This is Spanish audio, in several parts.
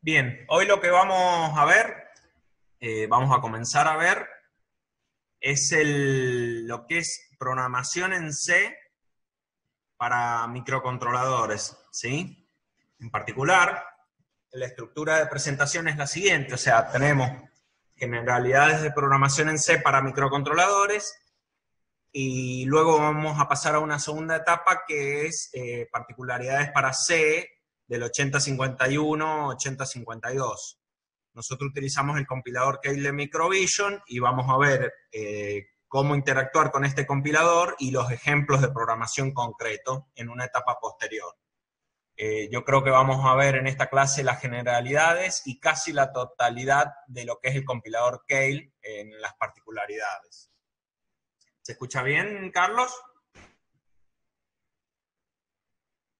Bien, hoy lo que vamos a ver, vamos a comenzar a ver, es lo que es programación en C para microcontroladores, ¿sí? En particular, la estructura de presentación es la siguiente, o sea, tenemos generalidades de programación en C para microcontroladores y luego vamos a pasar a una segunda etapa que es particularidades para C del 8051, 8052. Nosotros utilizamos el compilador Keil de Microvision y vamos a ver cómo interactuar con este compilador y los ejemplos de programación concreto en una etapa posterior. Yo creo que vamos a ver en esta clase las generalidades y casi la totalidad de lo que es el compilador Keil en las particularidades. ¿Se escucha bien, Carlos?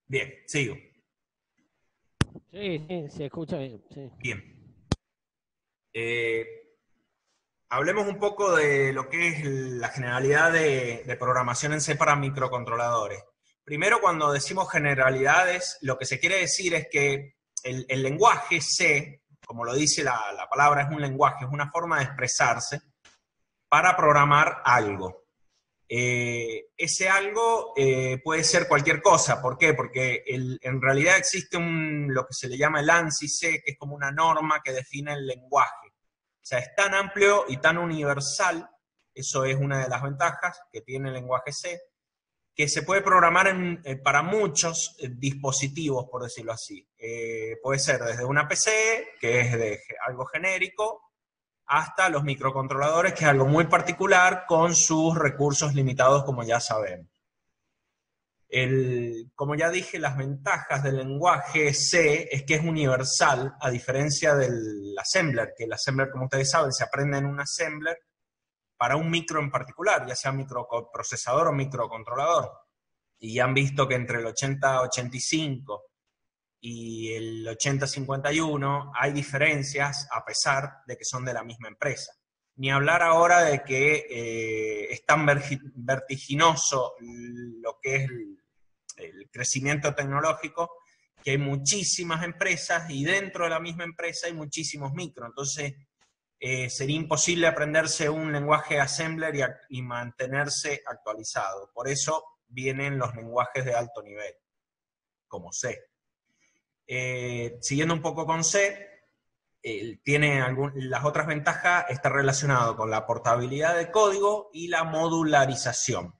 Bien, sigo. Sí, sí, se escucha bien, sí. Bien. Hablemos un poco de lo que es la generalidad de programación en C para microcontroladores. Primero, cuando decimos generalidades, lo que se quiere decir es que el lenguaje C, como lo dice la palabra, es un lenguaje, es una forma de expresarse para programar algo. Ese algo puede ser cualquier cosa. ¿Por qué? Porque en realidad existe lo que se le llama el ANSI-C, que es como una norma que define el lenguaje. O sea, es tan amplio y tan universal, eso es una de las ventajas que tiene el lenguaje C, que se puede programar para muchos dispositivos, por decirlo así. Puede ser desde una PC, que es de algo genérico, hasta los microcontroladores, que es algo muy particular, con sus recursos limitados, como ya sabemos. Como ya dije, las ventajas del lenguaje C es que es universal, a diferencia del assembler, que el assembler, como ustedes saben, se aprende en un assembler para un micro en particular, ya sea microprocesador o microcontrolador. Y ya han visto que entre el 8085 y el 8051 hay diferencias a pesar de que son de la misma empresa. Ni hablar ahora de que es tan vertiginoso lo que es el crecimiento tecnológico, que hay muchísimas empresas y dentro de la misma empresa hay muchísimos micros. Entonces, sería imposible aprenderse un lenguaje assembler y mantenerse actualizado. Por eso vienen los lenguajes de alto nivel, como C. Siguiendo un poco con C, las otras ventajas están relacionadas con la portabilidad de código y la modularización.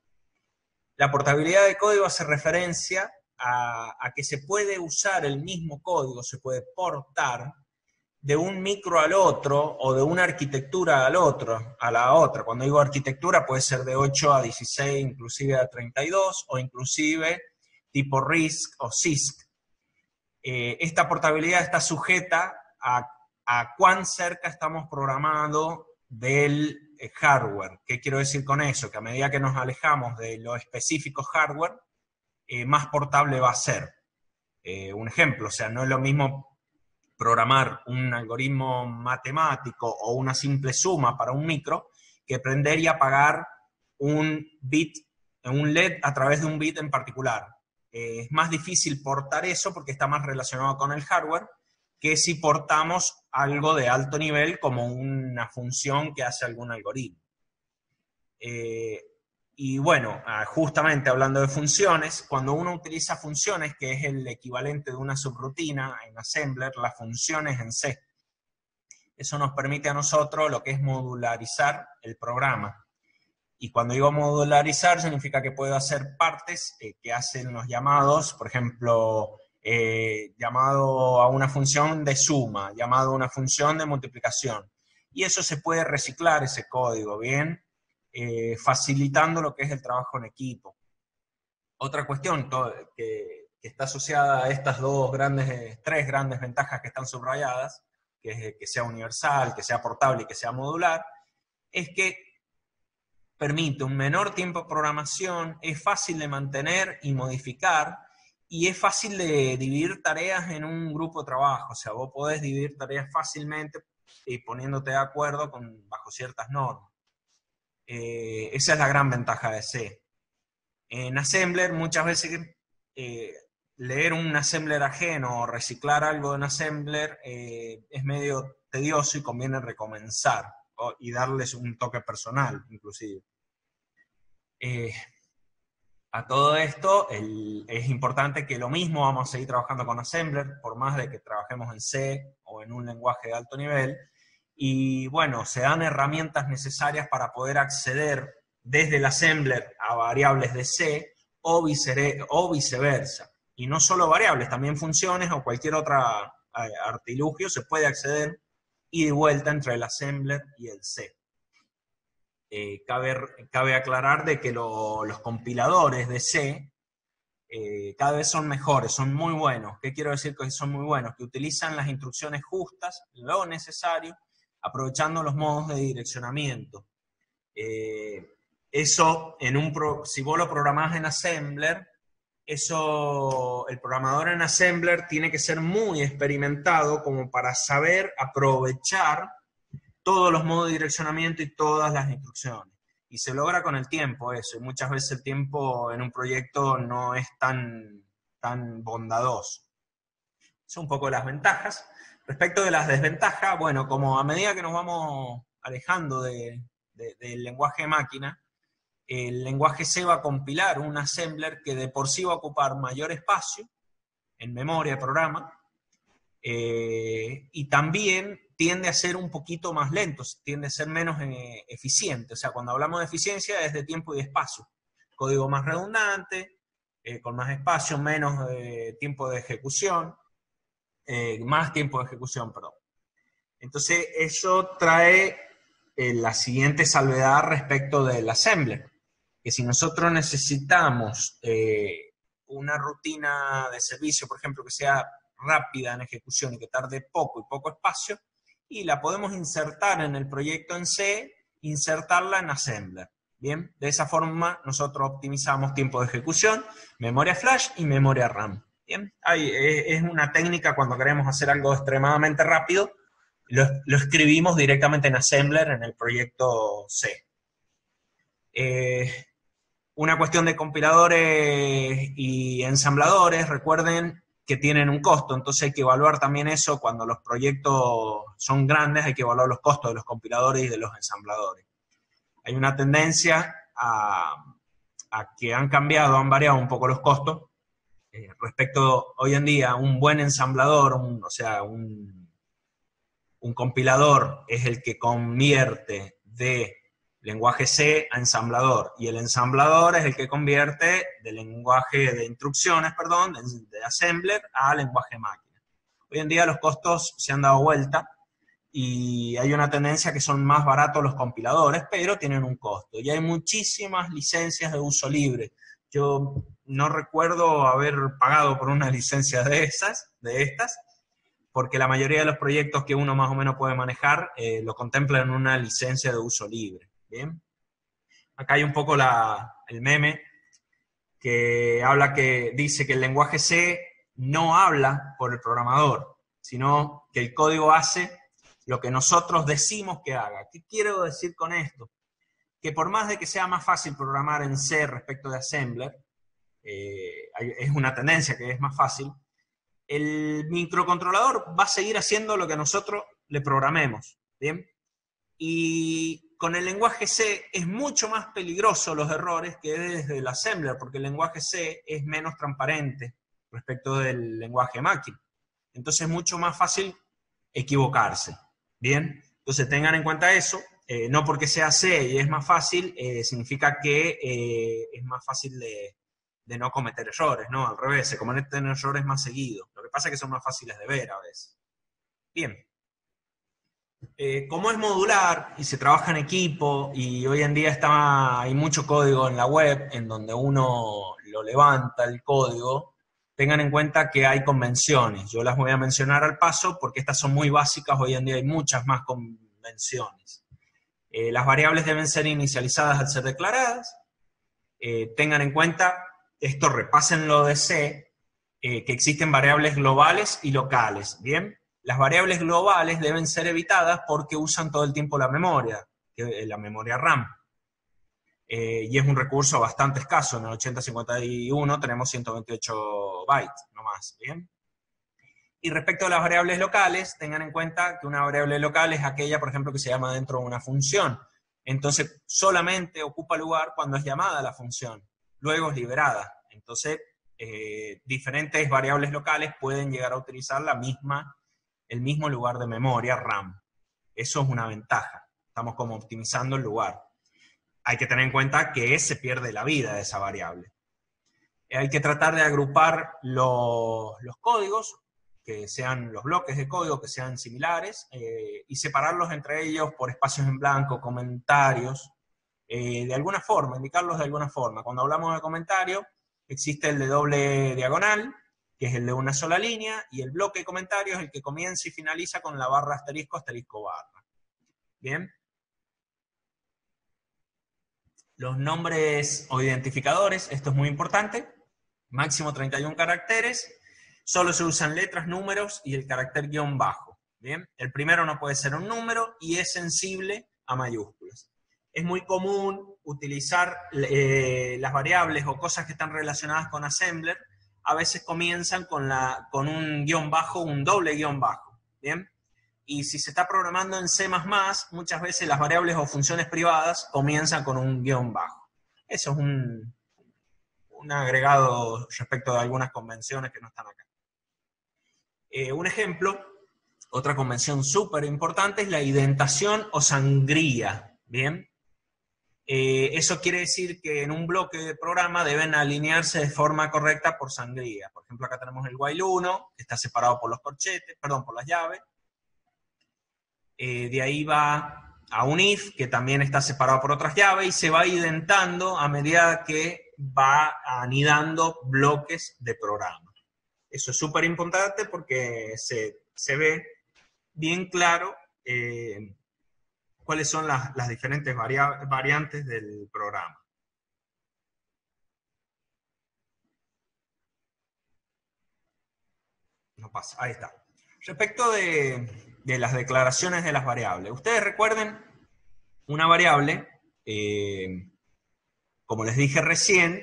La portabilidad de código hace referencia a que se puede usar el mismo código, se puede portar de un micro al otro o de una arquitectura a la otra. Cuando digo arquitectura puede ser de 8 a 16, inclusive a 32, o inclusive tipo RISC o CISC. Esta portabilidad está sujeta a cuán cerca estamos programando del hardware. ¿Qué quiero decir con eso? Que a medida que nos alejamos de lo específico hardware, más portable va a ser. Un ejemplo, o sea, no es lo mismo programar un algoritmo matemático o una simple suma para un micro que prender y apagar un LED a través de un bit en particular. Es más difícil portar eso porque está más relacionado con el hardware que si portamos algo de alto nivel como una función que hace algún algoritmo. Y bueno, justamente hablando de funciones, cuando uno utiliza funciones, que es el equivalente de una subrutina en Assembler, las funciones en C, eso nos permite a nosotros lo que es modularizar el programa. Y cuando digo modularizar, significa que puedo hacer partes que hacen los llamados, por ejemplo, llamado a una función de suma, llamado a una función de multiplicación. Y eso se puede reciclar, ese código, ¿bien? Facilitando lo que es el trabajo en equipo. Otra cuestión que está asociada a estas tres grandes ventajas que están subrayadas, que es que sea universal, que sea portable y que sea modular, es que permite un menor tiempo de programación, es fácil de mantener y modificar, y es fácil de dividir tareas en un grupo de trabajo. O sea, vos podés dividir tareas fácilmente y poniéndote de acuerdo bajo ciertas normas. Esa es la gran ventaja de C. En Assembler muchas veces leer un assembler ajeno o reciclar algo de un assembler es medio tedioso y conviene recomenzar y darles un toque personal, inclusive. A todo esto, es importante que lo mismo vamos a seguir trabajando con assembler, por más de que trabajemos en C o en un lenguaje de alto nivel, y bueno, se dan herramientas necesarias para poder acceder desde el assembler a variables de C o viceversa. Y no solo variables, también funciones o cualquier otro artilugio se puede acceder y de vuelta entre el assembler y el C. Cabe aclarar de que los compiladores de C cada vez son mejores, son muy buenos. ¿Qué quiero decir que son muy buenos? Que utilizan las instrucciones justas, lo necesario, aprovechando los modos de direccionamiento. Eso, si vos lo programás en Assembler, el programador en Assembler tiene que ser muy experimentado como para saber aprovechar todos los modos de direccionamiento y todas las instrucciones. Y se logra con el tiempo eso, y muchas veces el tiempo en un proyecto no es tan bondadoso. Son un poco las ventajas. Respecto de las desventajas, bueno, como a medida que nos vamos alejando del lenguaje máquina, el lenguaje C va a compilar un assembler que de por sí va a ocupar mayor espacio en memoria de programa, y también tiende a ser un poquito más lento, tiende a ser menos eficiente. O sea, cuando hablamos de eficiencia es de tiempo y espacio. Código más redundante, con más espacio, menos tiempo de ejecución, más tiempo de ejecución, perdón. Entonces, eso trae la siguiente salvedad respecto del assembler, que si nosotros necesitamos una rutina de servicio, por ejemplo, que sea rápida en ejecución y que tarde poco y poco espacio, y la podemos insertar en el proyecto en C, insertarla en Assembler. Bien, de esa forma nosotros optimizamos tiempo de ejecución, memoria flash y memoria RAM. Bien, es una técnica cuando queremos hacer algo extremadamente rápido, lo escribimos directamente en Assembler en el proyecto C. Una cuestión de compiladores y ensambladores, recuerden que tienen un costo, entonces hay que evaluar también eso cuando los proyectos son grandes, hay que evaluar los costos de los compiladores y de los ensambladores. Hay una tendencia a que han variado un poco los costos. Respecto hoy en día, un buen ensamblador, un compilador es el que convierte de lenguaje C a ensamblador, y el ensamblador es el que convierte de lenguaje de instrucciones, perdón, de assembler a lenguaje máquina. Hoy en día los costos se han dado vuelta y hay una tendencia que son más baratos los compiladores, pero tienen un costo. Y hay muchísimas licencias de uso libre. Yo no recuerdo haber pagado por una licencia de estas, porque la mayoría de los proyectos que uno más o menos puede manejar lo contemplan en una licencia de uso libre. Bien. Acá hay un poco el meme que dice que el lenguaje C no habla por el programador, sino que el código hace lo que nosotros decimos que haga. ¿Qué quiero decir con esto? Que por más de que sea más fácil programar en C respecto de Assembler, es una tendencia que es más fácil, el microcontrolador va a seguir haciendo lo que nosotros le programemos, ¿bien? Y con el lenguaje C es mucho más peligroso los errores que desde el Assembler, porque el lenguaje C es menos transparente respecto del lenguaje máquina. Entonces es mucho más fácil equivocarse, ¿bien? Entonces tengan en cuenta eso, no porque sea C y es más fácil, significa que es más fácil de no cometer errores, ¿no? Al revés, se cometen errores más seguidos. Lo que pasa es que son más fáciles de ver a veces. Bien. Como es modular y se trabaja en equipo, y hoy en día hay mucho código en la web en donde uno lo levanta el código, tengan en cuenta que hay convenciones. Yo las voy a mencionar al paso porque estas son muy básicas, hoy en día hay muchas más convenciones. Las variables deben ser inicializadas al ser declaradas. Tengan en cuenta, esto repasen lo de C, que existen variables globales y locales, ¿bien? Las variables globales deben ser evitadas porque usan todo el tiempo la memoria RAM. y es un recurso bastante escaso. En el 8051 tenemos 128 bytes, no más, ¿bien? Y respecto a las variables locales, tengan en cuenta que una variable local es aquella, por ejemplo, que se llama dentro de una función. Entonces, solamente ocupa lugar cuando es llamada la función, luego es liberada. Entonces, diferentes variables locales pueden llegar a utilizar el mismo lugar de memoria RAM. Eso es una ventaja. Estamos como optimizando el lugar. Hay que tener en cuenta que se pierde la vida de esa variable. Hay que tratar de agrupar los códigos, que sean los bloques de código que sean similares, y separarlos entre ellos por espacios en blanco, comentarios, de alguna forma, indicarlos de alguna forma. Cuando hablamos de comentario, existe el de doble diagonal, que es el de una sola línea, y el bloque de comentario es el que comienza y finaliza con la barra asterisco, asterisco barra. Bien. Los nombres o identificadores, esto es muy importante, máximo 31 caracteres, solo se usan letras, números y el carácter guión bajo. ¿Bien? El primero no puede ser un número y es sensible a mayúsculas. Es muy común utilizar las variables o cosas que están relacionadas con assembler, a veces comienzan con un guión bajo, un doble guión bajo. ¿Bien? Y si se está programando en C++, muchas veces las variables o funciones privadas comienzan con un guión bajo. Eso es un agregado respecto de algunas convenciones que no están acá. Un ejemplo, otra convención súper importante es la indentación o sangría. ¿Bien? Eso quiere decir que en un bloque de programa deben alinearse de forma correcta por sangría. Por ejemplo, acá tenemos el while 1, que está separado por los corchetes, perdón, por las llaves. De ahí va a un if, que también está separado por otras llaves, y se va identando a medida que va anidando bloques de programa. Eso es súper importante porque se ve bien claro cuáles son las diferentes variantes del programa. No pasa, ahí está. Respecto de las declaraciones de las variables, ustedes recuerden una variable, como les dije recién,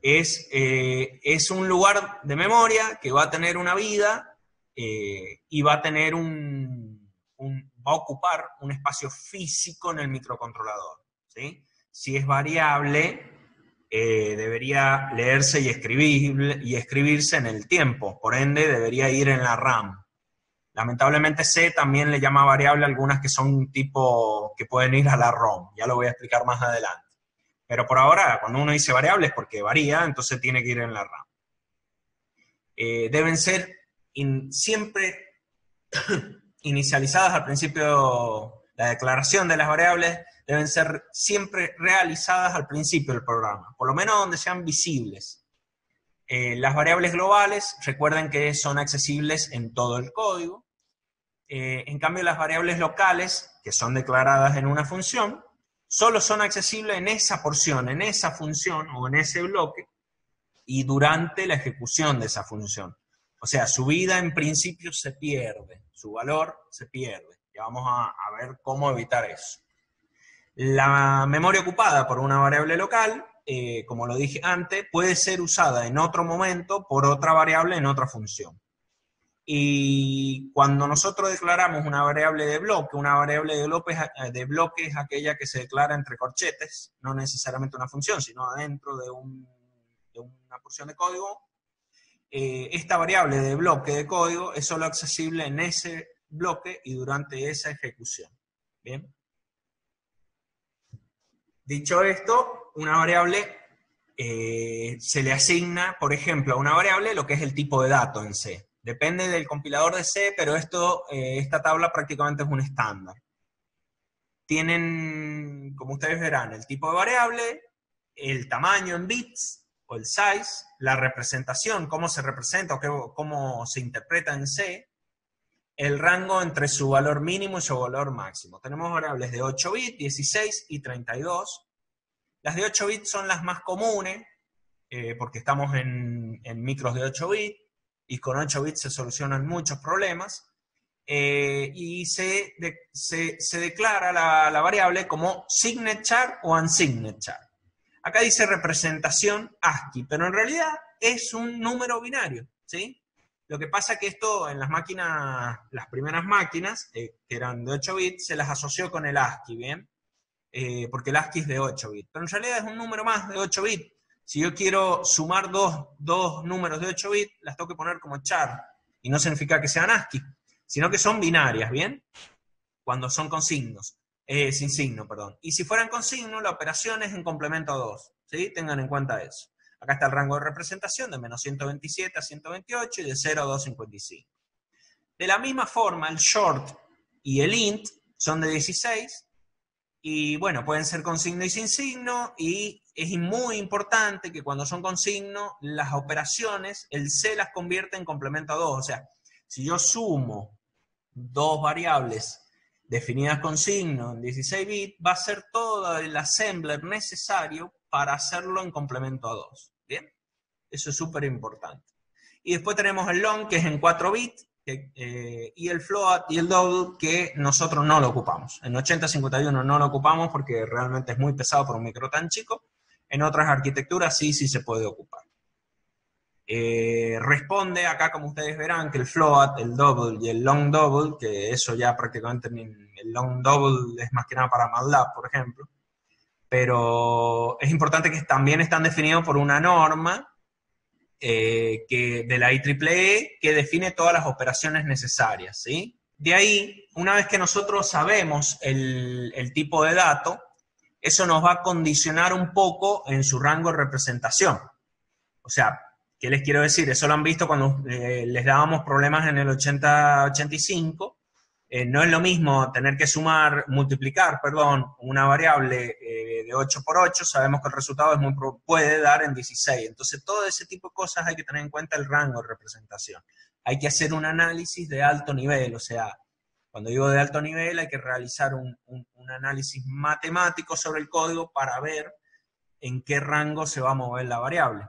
es un lugar de memoria que va a tener una vida y va a tener va a ocupar un espacio físico en el microcontrolador, ¿sí? Si es variable, debería leerse y escribirse en el tiempo, por ende debería ir en la RAM. Lamentablemente C también le llama variable a algunas que son tipo que pueden ir a la ROM, ya lo voy a explicar más adelante. Pero por ahora, cuando uno dice variable es porque varía, entonces tiene que ir en la RAM. Deben ser siempre inicializadas al principio, la declaración de las variables deben ser siempre realizadas al principio del programa, por lo menos donde sean visibles. Las variables globales, recuerden que son accesibles en todo el código. En cambio, las variables locales, que son declaradas en una función, solo son accesibles en esa porción, en esa función o en ese bloque y durante la ejecución de esa función. O sea, su vida en principio se pierde, su valor se pierde. Ya vamos a ver cómo evitar eso. La memoria ocupada por una variable local, como lo dije antes, puede ser usada en otro momento por otra variable en otra función. Y cuando nosotros declaramos una variable de bloque, una variable de bloque es aquella que se declara entre corchetes, no necesariamente una función, sino dentro de una porción de código. Esta variable de bloque de código es solo accesible en ese bloque y durante esa ejecución. ¿Bien? Dicho esto, una variable se le asigna, por ejemplo, a una variable lo que es el tipo de dato en C. Depende del compilador de C, pero esta tabla prácticamente es un estándar. Tienen, como ustedes verán, el tipo de variable, el tamaño en bits, o el size, la representación, cómo se representa o cómo se interpreta en C, el rango entre su valor mínimo y su valor máximo. Tenemos variables de 8 bits, 16 y 32. Las de 8 bits son las más comunes, porque estamos en micros de 8 bits, y con 8 bits se solucionan muchos problemas, y se declara la variable como signet char o unsignet char. Acá dice representación ASCII, pero en realidad es un número binario, ¿sí? Lo que pasa es que esto en las máquinas, las primeras máquinas, que eran de 8 bits, se las asoció con el ASCII, ¿bien? Porque el ASCII es de 8 bits. Pero en realidad es un número más de 8 bits. Si yo quiero sumar dos números de 8 bits, las tengo que poner como char. Y no significa que sean ASCII, sino que son binarias, ¿bien? Cuando son con signos. Sin signo, perdón. Y si fueran con signo, la operación es en complemento a 2. ¿Sí? Tengan en cuenta eso. Acá está el rango de representación de menos 127 a 128 y de 0 a 255. De la misma forma, el short y el int son de 16 y bueno, pueden ser con signo y sin signo, y es muy importante que cuando son con signo, las operaciones, el C las convierte en complemento a 2. O sea, si yo sumo dos variables definidas con signo en 16 bits, va a ser todo el assembler necesario para hacerlo en complemento a 2. ¿Bien? Eso es súper importante. Y después tenemos el long, que es en 4 bits, y el float y el double, que nosotros no lo ocupamos. En 8051 no lo ocupamos porque realmente es muy pesado para un micro tan chico. En otras arquitecturas sí se puede ocupar. Responde acá, como ustedes verán, que el float, el double y el long double, que eso ya prácticamente el long double es más que nada para MATLAB, por ejemplo, pero es importante que también están definidos por una norma de la IEEE que define todas las operaciones necesarias, ¿sí? De ahí, una vez que nosotros sabemos el tipo de dato, eso nos va a condicionar un poco en su rango de representación. O sea, ¿qué les quiero decir? Eso lo han visto cuando les dábamos problemas en el 8085. No es lo mismo tener que multiplicar, una variable de 8 por 8, sabemos que el resultado puede dar en 16. Entonces, todo ese tipo de cosas hay que tener en cuenta el rango de representación. Hay que hacer un análisis de alto nivel, o sea, cuando digo de alto nivel hay que realizar un análisis matemático sobre el código para ver en qué rango se va a mover la variable.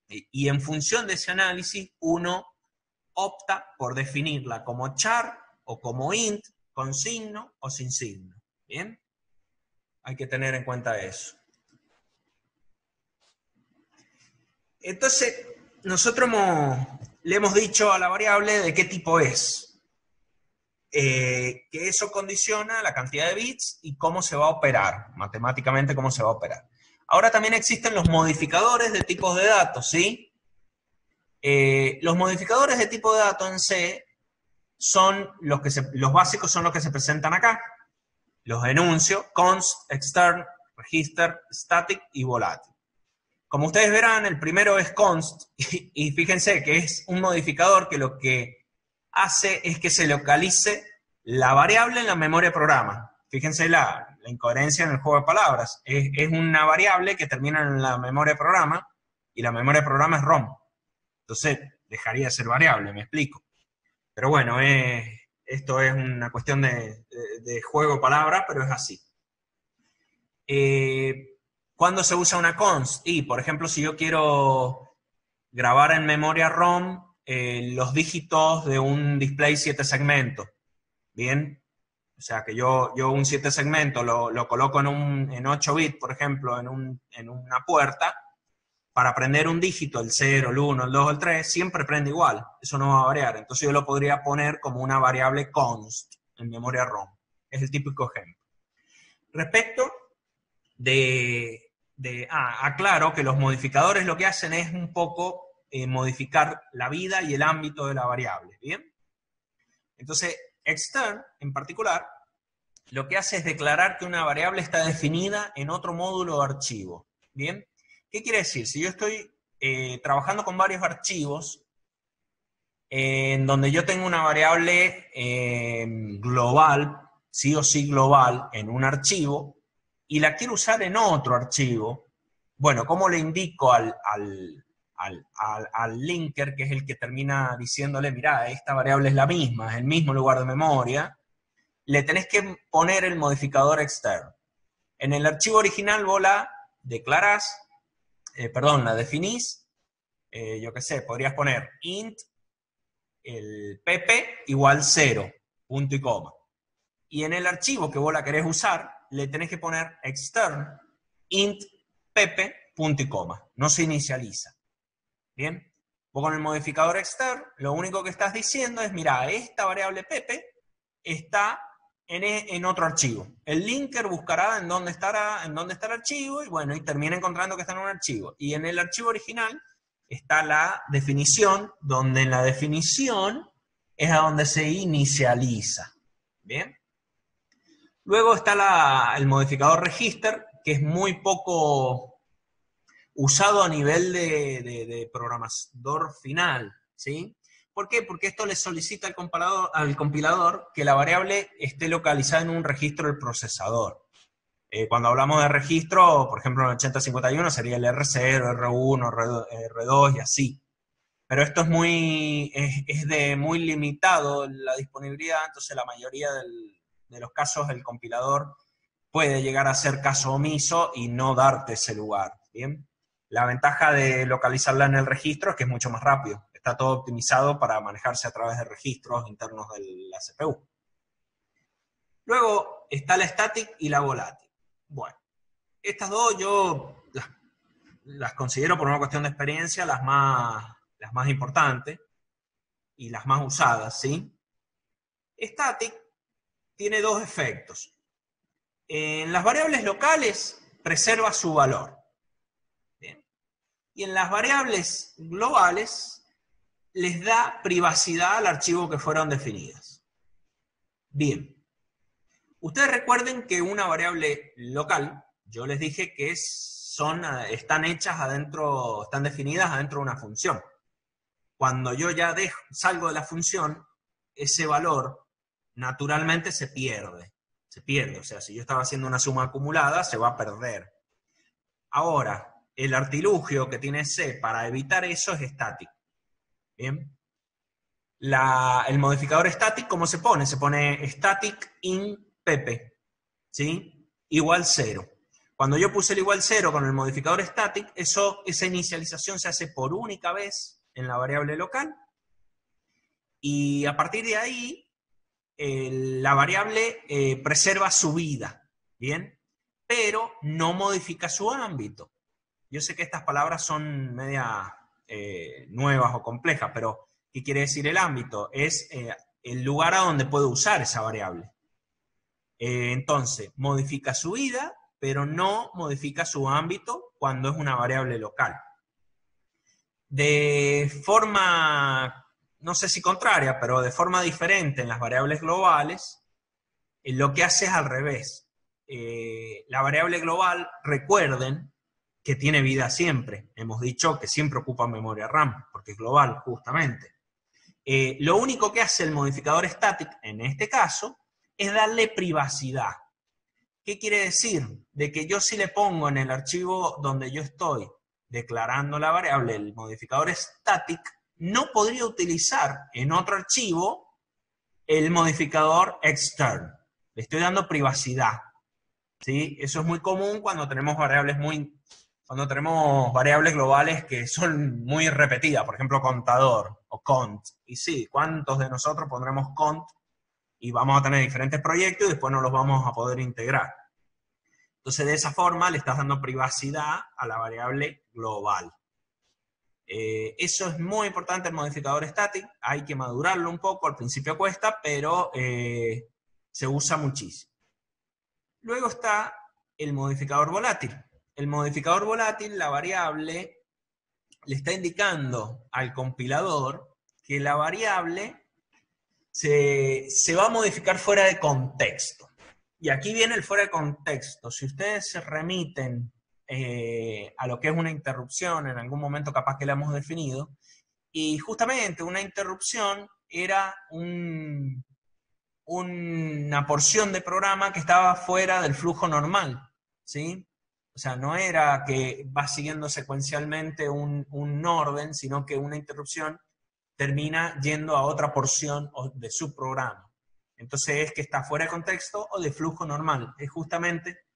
Y en función de ese análisis, uno opta por definirla como char o como int, con signo o sin signo. ¿Bien? Hay que tener en cuenta eso. Entonces, nosotros le hemos dicho a la variable de qué tipo es. Que eso condiciona la cantidad de bits y cómo se va a operar, matemáticamente cómo se va a operar. Ahora también existen los modificadores de tipos de datos, ¿sí? Los modificadores de tipo de datos en C son los básicos son los que se presentan acá. Los enuncio, const, extern, register, static y volátil. Como ustedes verán, el primero es const, y fíjense que es un modificador que lo que hace es que se localice la variable en la memoria de programa. Fíjense la incoherencia en el juego de palabras. Es una variable que termina en la memoria de programa, y la memoria de programa es ROM. Entonces, dejaría de ser variable, me explico. Pero bueno, esto es una cuestión de juego de palabras, pero es así. ¿Cuándo se usa una const? Y, por ejemplo, si yo quiero grabar en memoria ROM los dígitos de un display 7 segmentos, ¿bien? O sea, que yo un 7 segmentos lo coloco en 8 bits, por ejemplo, en una puerta, para prender un dígito, el 0, el 1, el 2, el 3, siempre prende igual. Eso no va a variar. Entonces yo lo podría poner como una variable const en memoria ROM. Es el típico ejemplo. Respecto aclaro que los modificadores lo que hacen es un poco modificar la vida y el ámbito de la variable, ¿bien? Entonces, extern, en particular, lo que hace es declarar que una variable está definida en otro módulo o archivo, ¿bien? ¿Qué quiere decir? Si yo estoy trabajando con varios archivos, en donde yo tengo una variable global, sí o sí global, en un archivo, y la quiero usar en otro archivo, bueno, ¿cómo le indico al linker, que es el que termina diciéndole, mirá, esta variable es la misma, es el mismo lugar de memoria? Le tenés que poner el modificador externo. En el archivo original vos la declarás, la definís, yo qué sé, podrías poner int el pp igual 0, punto y coma. Y en el archivo que vos la querés usar, le tenés que poner extern int Pepe, punto y coma. No se inicializa. Bien. Vos con el modificador extern, lo único que estás diciendo es, mira, esta variable Pepe está en otro archivo. El linker buscará en dónde está el archivo y bueno, y termina encontrando que está en un archivo. Y en el archivo original está la definición, donde en la definición es a donde se inicializa. Bien. Luego está el modificador register, que es muy poco usado a nivel de programador final, ¿sí? ¿Por qué? Porque esto le solicita al compilador que la variable esté localizada en un registro del procesador. Cuando hablamos de registro, por ejemplo, en el 8051 sería el R0, R1, R2 y así. Pero esto es de muy limitado la disponibilidad, entonces la mayoría de los casos el compilador puede llegar a ser caso omiso y no darte ese lugar, ¿bien? La ventaja de localizarla en el registro es que es mucho más rápido. Está todo optimizado para manejarse a través de registros internos de la CPU. Luego está la static y la volátil. Bueno, estas dos yo las considero por una cuestión de experiencia las más importantes y las más usadas, ¿sí? Static tiene dos efectos. En las variables locales preserva su valor. Bien. Y en las variables globales les da privacidad al archivo que fueron definidas. Bien. Ustedes recuerden que una variable local, yo les dije que están hechas adentro, están definidas adentro de una función. Cuando yo ya salgo de la función, ese valor naturalmente se pierde. O sea, si yo estaba haciendo una suma acumulada, se va a perder. Ahora, el artilugio que tiene C para evitar eso es static. Bien. El modificador static, ¿cómo se pone? Se pone static in Pepe, ¿sí? Igual 0. Cuando yo puse el igual 0 con el modificador static, esa inicialización se hace por única vez en la variable local, y a partir de ahí, la variable preserva su vida, ¿bien? Pero no modifica su ámbito. Yo sé que estas palabras son media nuevas o complejas, pero ¿qué quiere decir el ámbito? Es el lugar a donde puedo usar esa variable. Entonces, modifica su vida, pero no modifica su ámbito cuando es una variable local. De forma, no sé si contraria, pero de forma diferente en las variables globales, lo que hace es al revés. La variable global, recuerden que tiene vida siempre. Hemos dicho que siempre ocupa memoria RAM, porque es global, justamente. Lo único que hace el modificador static, en este caso, es darle privacidad. ¿Qué quiere decir? De que yo si le pongo en el archivo donde yo estoy declarando la variable, el modificador static, no podría utilizar en otro archivo el modificador extern. Le estoy dando privacidad, ¿sí? Eso es muy común cuando tenemos variables globales que son muy repetidas, por ejemplo, contador o cont. Y sí, ¿cuántos de nosotros pondremos cont? Y vamos a tener diferentes proyectos y después no los vamos a poder integrar. Entonces, de esa forma le estás dando privacidad a la variable global. Eso es muy importante el modificador static. Hay que madurarlo un poco, al principio cuesta, pero se usa muchísimo. Luego está el modificador volátil. El modificador volátil, la variable, le está indicando al compilador que la variable se va a modificar fuera de contexto. Y aquí viene el fuera de contexto. Si ustedes se remiten a lo que es una interrupción, en algún momento capaz que la hemos definido, y justamente una interrupción era una porción de programa que estaba fuera del flujo normal, ¿sí? O sea, no era que va siguiendo secuencialmente un orden, sino que una interrupción termina yendo a otra porción de su programa. Entonces es que está fuera de contexto o de flujo normal. Es justamente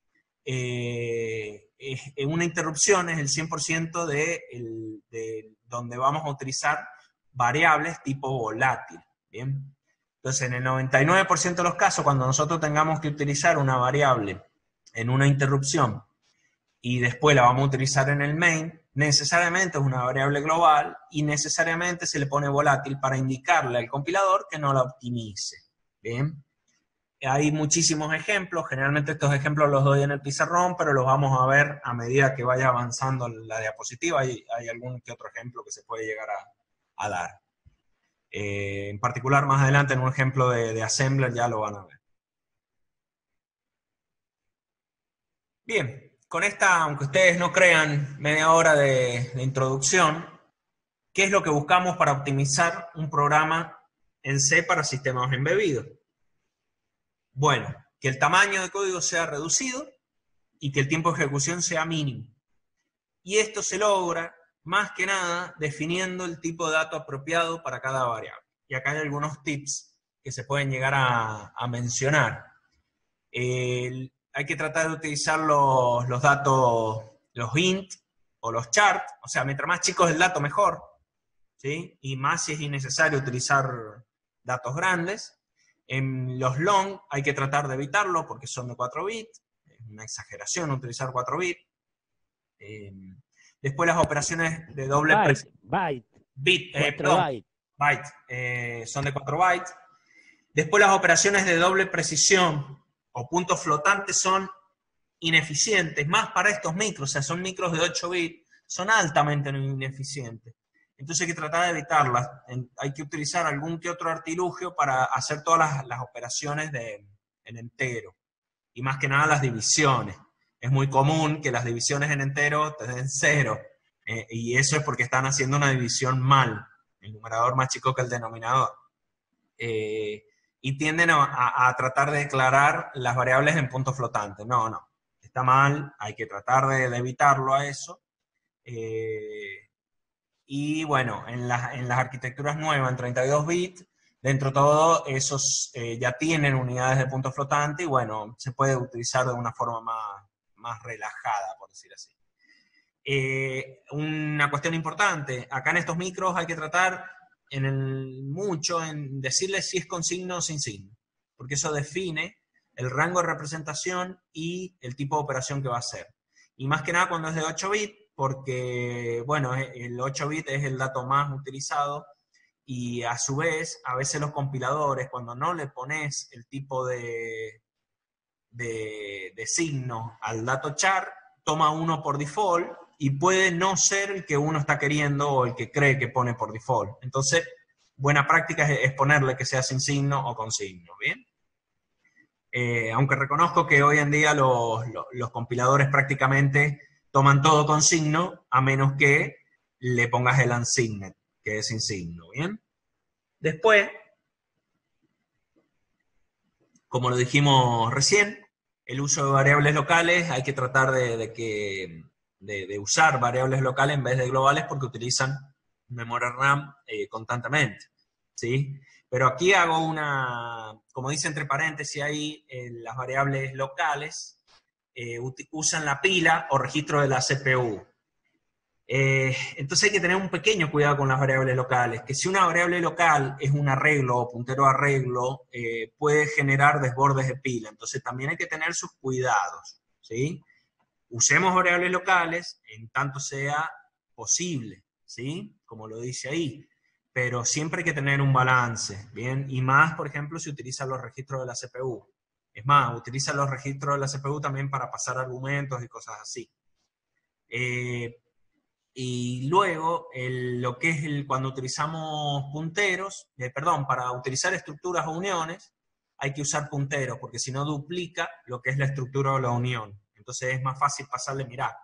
una interrupción, es el 100% de donde vamos a utilizar variables tipo volátil. ¿Bien? Entonces, en el 99% de los casos, cuando nosotros tengamos que utilizar una variable en una interrupción y después la vamos a utilizar en el main, necesariamente es una variable global y necesariamente se le pone volátil para indicarle al compilador que no la optimice. ¿Bien? Hay muchísimos ejemplos, generalmente estos ejemplos los doy en el pizarrón, pero los vamos a ver a medida que vaya avanzando la diapositiva. Hay algún que otro ejemplo que se puede llegar a dar. En particular, más adelante en un ejemplo de assembler ya lo van a ver. Bien, con esta, aunque ustedes no crean, media hora de introducción, ¿qué es lo que buscamos para optimizar un programa en C para sistemas embebidos? Bueno, que el tamaño de código sea reducido y que el tiempo de ejecución sea mínimo. Y esto se logra, más que nada, definiendo el tipo de dato apropiado para cada variable. Y acá hay algunos tips que se pueden llegar a mencionar. Hay que tratar de utilizar los datos, los int o los chart, o sea, mientras más chico es el dato, mejor, ¿sí? Y más si es innecesario utilizar datos grandes. En los long hay que tratar de evitarlo porque son de 4 bits, es una exageración utilizar 4 bits. Después las operaciones de doble byte, son de 4 bytes. Después las operaciones de doble precisión o puntos flotantes son ineficientes, más para estos micros, o sea, son micros de 8 bits, son altamente ineficientes. Entonces hay que tratar de evitarlas. Hay que utilizar algún que otro artilugio para hacer todas las operaciones en entero. Y más que nada las divisiones. Es muy común que las divisiones en entero te den 0. Y eso es porque están haciendo una división mal. El numerador más chico que el denominador. Y tienden a tratar de declarar las variables en puntos flotantes. No. Está mal. Hay que tratar de evitarlo a eso. Y bueno, en las arquitecturas nuevas, en 32 bits, dentro de todo, esos ya tienen unidades de punto flotante y bueno, se puede utilizar de una forma más relajada, por decir así. Una cuestión importante, acá en estos micros hay que tratar mucho en decirles si es con signo o sin signo, porque eso define el rango de representación y el tipo de operación que va a hacer. Y más que nada cuando es de 8 bits, porque, bueno, el 8 bit es el dato más utilizado y a su vez, a veces los compiladores, cuando no le pones el tipo de signo al dato char, toma uno por default y puede no ser el que uno está queriendo o el que cree que pone por default. Entonces, buena práctica es ponerle que sea sin signo o con signo, ¿bien? Aunque reconozco que hoy en día los compiladores prácticamente toman todo con signo, a menos que le pongas el unsigned, que es sin signo, ¿bien? Después, como lo dijimos recién, el uso de variables locales, hay que tratar de usar variables locales en vez de globales porque utilizan memoria RAM constantemente, ¿sí? Pero aquí hago como dice entre paréntesis ahí, las variables locales usan la pila o registro de la CPU. Entonces hay que tener un pequeño cuidado con las variables locales, que si una variable local es un arreglo o puntero arreglo, puede generar desbordes de pila. Entonces también hay que tener sus cuidados, ¿sí? Usemos variables locales en tanto sea posible, ¿sí? Como lo dice ahí. Pero siempre hay que tener un balance, ¿bien? Y más, por ejemplo, si utilizan los registros de la CPU. Es más, utiliza los registros de la CPU también para pasar argumentos y cosas así. Y luego, lo que es cuando utilizamos punteros, para utilizar estructuras o uniones, hay que usar punteros, porque si no duplica lo que es la estructura o la unión. Entonces es más fácil pasarle, mirá,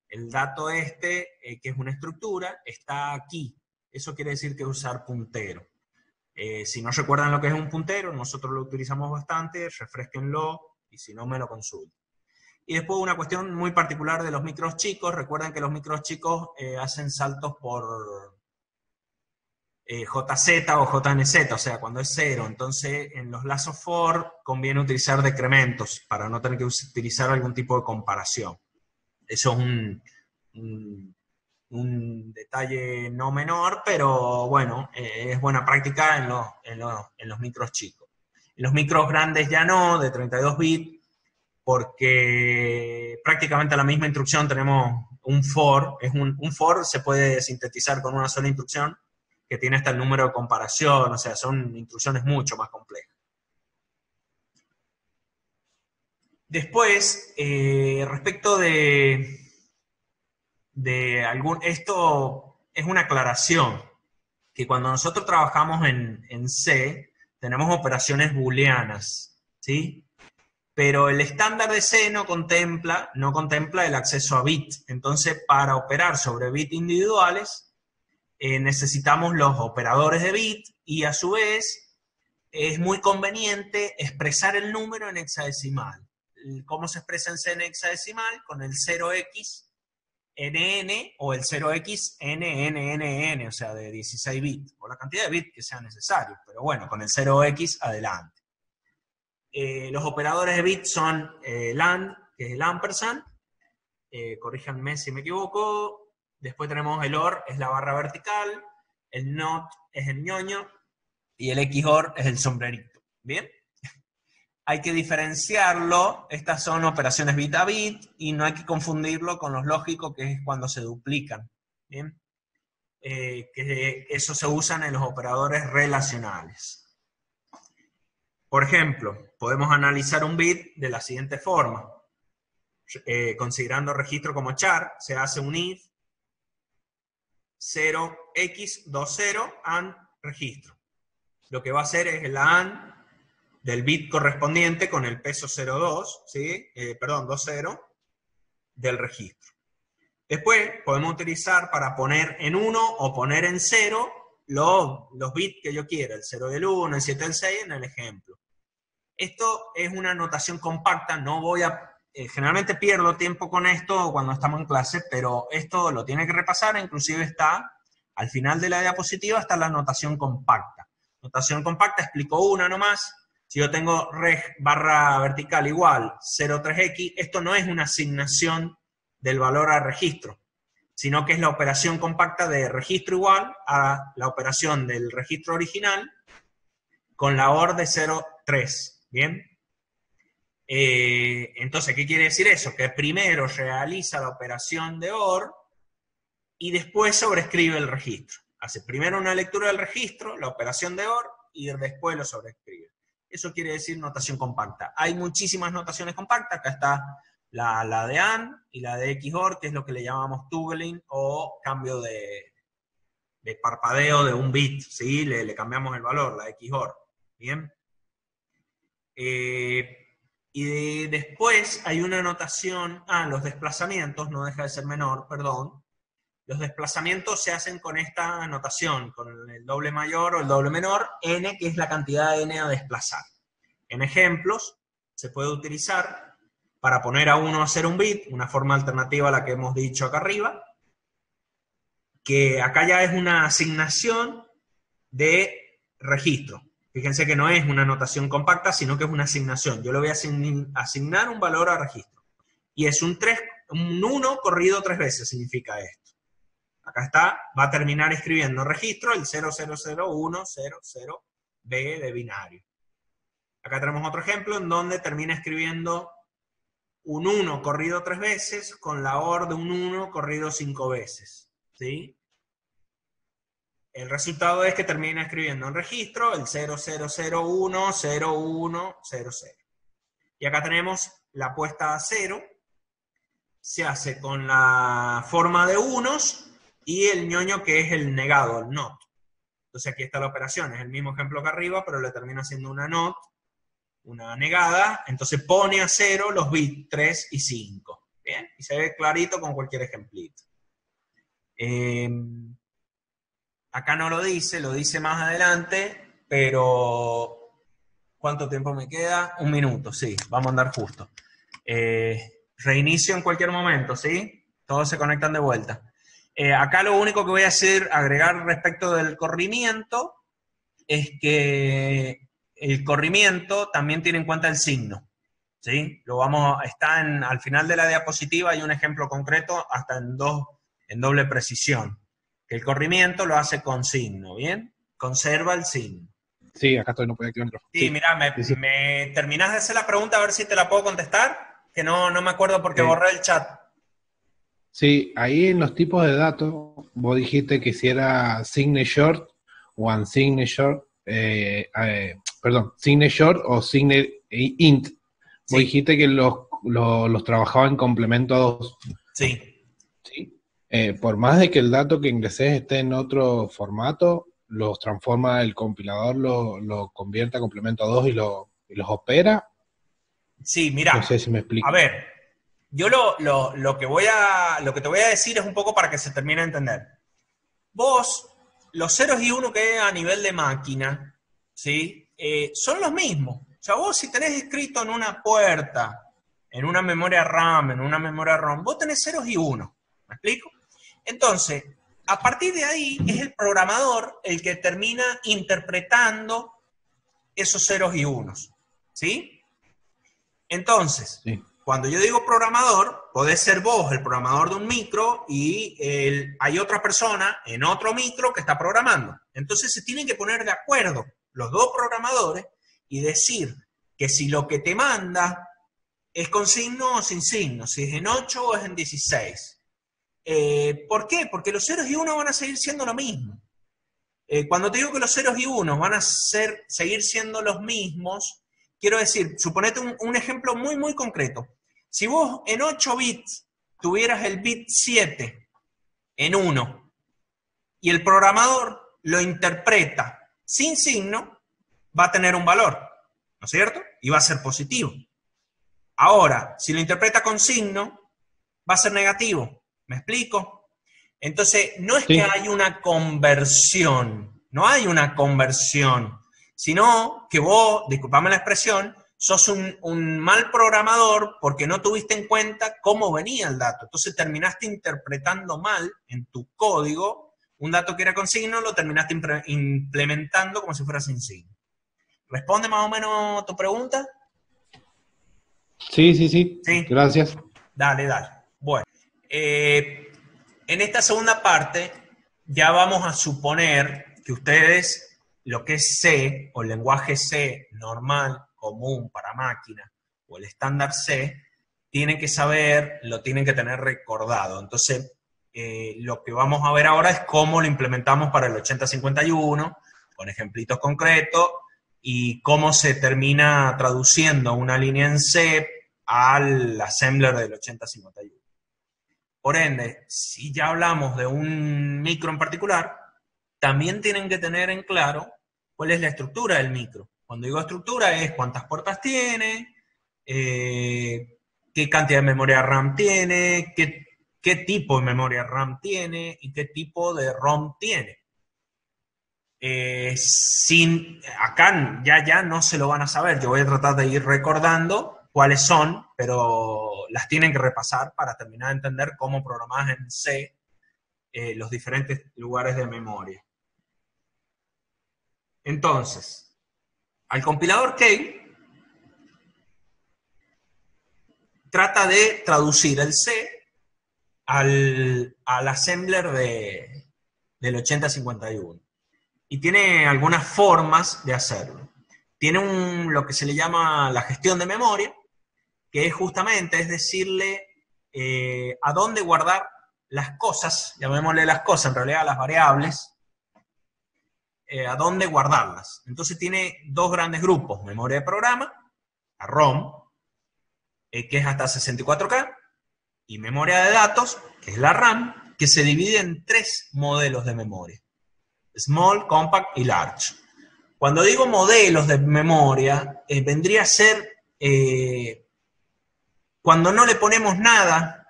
el dato que es una estructura, está aquí. Eso quiere decir que usar puntero. Si no recuerdan lo que es un puntero, nosotros lo utilizamos bastante, refresquenlo y si no me lo consulten. Y después una cuestión muy particular de los micros chicos, recuerden que los micros chicos hacen saltos por JZ o JNZ, o sea, cuando es 0. Entonces, en los lazos for conviene utilizar decrementos para no tener que utilizar algún tipo de comparación. Eso es un detalle no menor, pero bueno, es buena práctica en los micros chicos. En los micros grandes ya no, de 32 bits, porque prácticamente la misma instrucción tenemos un for. Un for se puede sintetizar con una sola instrucción, que tiene hasta el número de comparación, o sea, son instrucciones mucho más complejas. Después, respecto esto es una aclaración, que cuando nosotros trabajamos en C, tenemos operaciones booleanas, ¿sí? Pero el estándar de C no contempla el acceso a bit. Entonces, para operar sobre bits individuales, necesitamos los operadores de bit, y a su vez es muy conveniente expresar el número en hexadecimal. ¿Cómo se expresa en C en hexadecimal? Con el 0x NN o el 0x NNNN, o sea, de 16 bits, o la cantidad de bits que sea necesario, pero bueno, con el 0x adelante. Los operadores de bits son LAND, que es el ampersand, corríjanme si me equivoco. Después tenemos el OR, es la barra vertical, el NOT es el ñoño, y el XOR es el sombrerito. ¿Bien? Hay que diferenciarlo, estas son operaciones bit a bit, y no hay que confundirlo con los lógicos, que es cuando se duplican. ¿Bien? Que eso se usan en los operadores relacionales. Por ejemplo, podemos analizar un bit de la siguiente forma. Considerando registro como char, se hace un if 0x20 AND registro. Lo que va a hacer es el AND del bit correspondiente con el peso 02, ¿sí? 20 del registro. Después podemos utilizar para poner en 1 o poner en 0 los bits que yo quiera, el 0 del 1, el 7 del 6 en el ejemplo. Esto es una notación compacta, no voy a... generalmente pierdo tiempo con esto cuando estamos en clase, pero esto lo tiene que repasar, inclusive está, al final de la diapositiva está la notación compacta. Notación compacta, explico una nomás. Si yo tengo reg barra vertical igual 0,3x, esto no es una asignación del valor a registro, sino que es la operación compacta de registro igual a la operación del registro original con la OR de 0,3. ¿Bien? Entonces, ¿qué quiere decir eso? Que primero realiza la operación de OR y después sobrescribe el registro. Hace primero una lectura del registro, la operación de OR, y después lo sobrescribe. Eso quiere decir notación compacta. Hay muchísimas notaciones compactas. Acá está la de AND y la de XOR, que es lo que le llamamos toggling o cambio de parpadeo de un bit, ¿sí? Le cambiamos el valor, la XOR. ¿Bien? Y después hay una notación, los desplazamientos, no deja de ser menor, perdón. Los desplazamientos se hacen con esta notación, con el doble mayor o el doble menor, n, que es la cantidad de n a desplazar. En ejemplos, se puede utilizar para poner a 1 a 0 un bit, una forma alternativa a la que hemos dicho acá arriba, que acá ya es una asignación de registro. Fíjense que no es una notación compacta, sino que es una asignación. Yo le voy a asignar un valor a registro. Y es un 1 corrido 3 veces, significa esto. Acá está, va a terminar escribiendo registro el 0000100B de binario. Acá tenemos otro ejemplo en donde termina escribiendo un 1 corrido 3 veces con la OR de un 1 corrido 5 veces. ¿Sí? El resultado es que termina escribiendo en registro el 00010100. Y acá tenemos la puesta a 0. Se hace con la forma de unos y el ñoño, que es el negado, el not. Entonces aquí está la operación, es el mismo ejemplo que arriba, pero le termina haciendo una not, una negada, entonces pone a 0 los bits 3 y 5. ¿Bien? Y se ve clarito con cualquier ejemplito. Acá no lo dice más adelante, pero ¿cuánto tiempo me queda? 1 minuto, sí, vamos a andar justo. Reinicio en cualquier momento, ¿sí? Todos se conectan de vuelta. Acá lo único que voy a hacer, agregar respecto del corrimiento, es que el corrimiento también tiene en cuenta el signo, ¿sí? Al final de la diapositiva hay un ejemplo concreto, hasta en doble precisión. El corrimiento lo hace con signo, ¿bien? Conserva el signo. Sí, acá estoy, no puedo activar el micrófono. Sí, mira, me terminás de hacer la pregunta a ver si te la puedo contestar. que no me acuerdo porque Eh, borré el chat. sí, ahí en los tipos de datos, vos dijiste que si era signature o unsignature, perdón, signature o int. Vos Sí, dijiste que los trabajaba en complemento a dos. sí. ¿Sí? Por más de que el dato que ingreses esté en otro formato, los transforma el compilador, lo convierte a complemento a dos y los opera. Sí, No mira, sé si me a explico. ver, yo lo que te voy a decir es un poco para que se termine de entender. Vos, los ceros y uno que hay a nivel de máquina, ¿sí? Son los mismos. O sea, vos si tenés escrito en una puerta, en una memoria RAM, en una memoria ROM, vos tenés ceros y unos. ¿Me explico? Entonces, a partir de ahí es el programador el que termina interpretando esos ceros y unos. ¿Sí? Entonces, Sí, cuando yo digo programador, podés ser vos el programador de un micro y hay otra persona en otro micro que está programando. Entonces se tienen que poner de acuerdo los dos programadores y decir que si lo que te manda es con signo o sin signo, si es en 8 o es en 16. ¿Por qué? Porque los ceros y unos van a seguir siendo lo mismo. Cuando te digo que los ceros y unos van a seguir siendo los mismos, quiero decir, suponete un ejemplo muy, muy concreto. Si vos en 8 bits tuvieras el bit 7 en uno y el programador lo interpreta sin signo, va a tener un valor, ¿no es cierto? Y va a ser positivo. Ahora, si lo interpreta con signo, va a ser negativo. ¿Me explico? Entonces, no es que sí, hay una conversión, no hay una conversión, sino que vos, disculpame la expresión, sos un mal programador porque no tuviste en cuenta cómo venía el dato. Entonces terminaste interpretando mal en tu código un dato que era con signo, lo terminaste implementando como si fuera sin signo. ¿Responde más o menos tu pregunta? sí, sí, sí. Sí, Gracias. dale, dale. Bueno, eh, en esta segunda parte ya vamos a suponer que ustedes lo que es C o el lenguaje C normal, común para máquina o el estándar C, tienen que saber, lo tienen que tener recordado. Entonces, lo que vamos a ver ahora es cómo lo implementamos para el 8051, con ejemplitos concretos, y cómo se termina traduciendo una línea en C al assembler del 8051. Por ende, si ya hablamos de un micro en particular, también tienen que tener en claro cuál es la estructura del micro. Cuando digo estructura es cuántas puertas tiene, qué cantidad de memoria RAM tiene, qué tipo de memoria RAM tiene y qué tipo de ROM tiene. Acá ya no se lo van a saber. Yo voy a tratar de ir recordando cuáles son, pero las tienen que repasar para terminar de entender cómo programar en C los diferentes lugares de memoria. Entonces, al compilador Key trata de traducir el C al assembler del 8051. Y tiene algunas formas de hacerlo. Tiene lo que se le llama la gestión de memoria, que es justamente, es decirle a dónde guardar las cosas, llamémosle las cosas, en realidad las variables, a dónde guardarlas. Entonces tiene dos grandes grupos, memoria de programa, la ROM, que es hasta 64K, y memoria de datos, que es la RAM, que se divide en tres modelos de memoria, Small, Compact y Large. Cuando digo modelos de memoria, vendría a ser cuando no le ponemos nada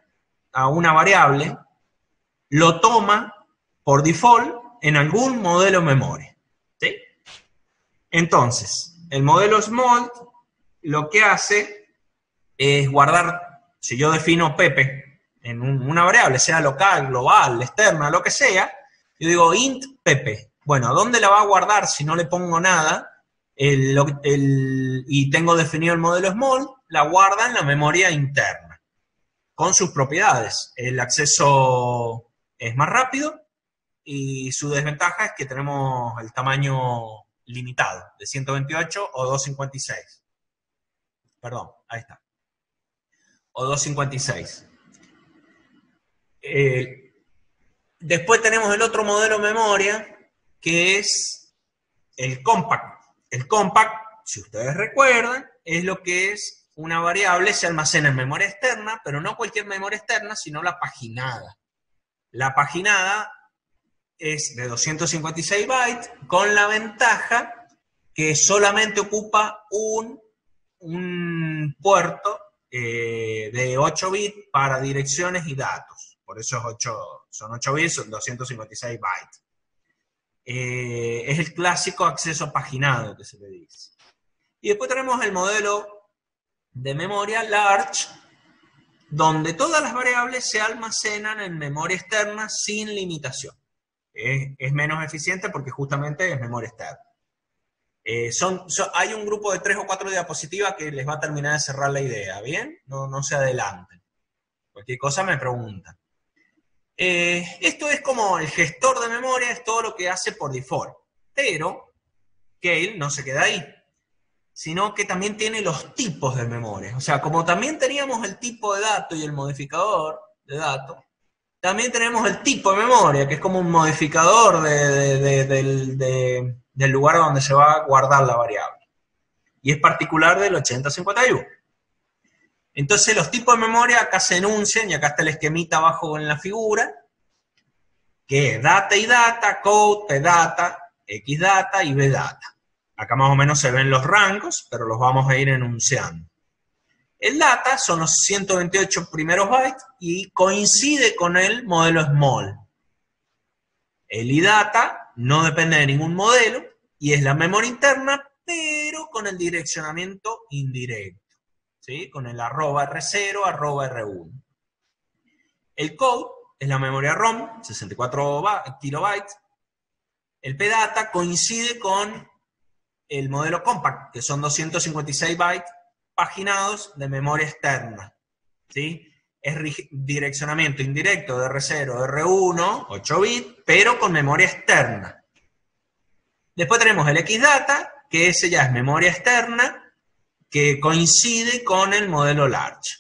a una variable, lo toma por default en algún modelo de memoria. ¿Sí? Entonces, el modelo Small lo que hace es guardar, si yo defino Pepe en una variable, sea local, global, externa, lo que sea, yo digo int Pepe. Bueno, ¿dónde la va a guardar si no le pongo nada? Y tengo definido el modelo small, la guarda en la memoria interna, con sus propiedades. El acceso es más rápido y su desventaja es que tenemos el tamaño limitado, de 128 o 256. Perdón, ahí está. o 256. Después tenemos el otro modelo de memoria, que es el compact. El compact, si ustedes recuerdan, es lo que es una variable, se almacena en memoria externa, pero no cualquier memoria externa, sino la paginada. La paginada es de 256 bytes, con la ventaja que solamente ocupa un puerto de 8 bits para direcciones y datos. Por eso son 8 bits, son 256 bytes. Es el clásico acceso paginado que se le dice. Y después tenemos el modelo de memoria large, donde todas las variables se almacenan en memoria externa sin limitación. Es menos eficiente porque justamente es memoria externa. Hay un grupo de 3 o 4 diapositivas que les va a terminar de cerrar la idea, ¿bien? No se adelanten. Cualquier cosa me preguntan. Esto es como el gestor de memoria, es todo lo que hace por default. Pero Keil no se queda ahí, sino que también tiene los tipos de memoria. O sea, como también teníamos el tipo de dato y el modificador de dato, también tenemos el tipo de memoria, que es como un modificador del lugar donde se va a guardar la variable. Y es particular del 8051. Entonces los tipos de memoria acá se enuncian, y acá está el esquemita abajo en la figura, que es data y data, code, pdata, xdata y bdata. Acá más o menos se ven los rangos, pero los vamos a ir enunciando. El data son los 128 primeros bytes y coincide con el modelo small. El idata no depende de ningún modelo y es la memoria interna, pero con el direccionamiento indirecto, ¿sí? Con el @R0, @R1. El code es la memoria ROM, 64 kilobytes. El pdata coincide con el modelo compact, que son 256 bytes paginados de memoria externa, ¿sí? Es direccionamiento indirecto de R0, R1, 8 bits, pero con memoria externa. Después tenemos el xdata, que ese ya es memoria externa, que coincide con el modelo large.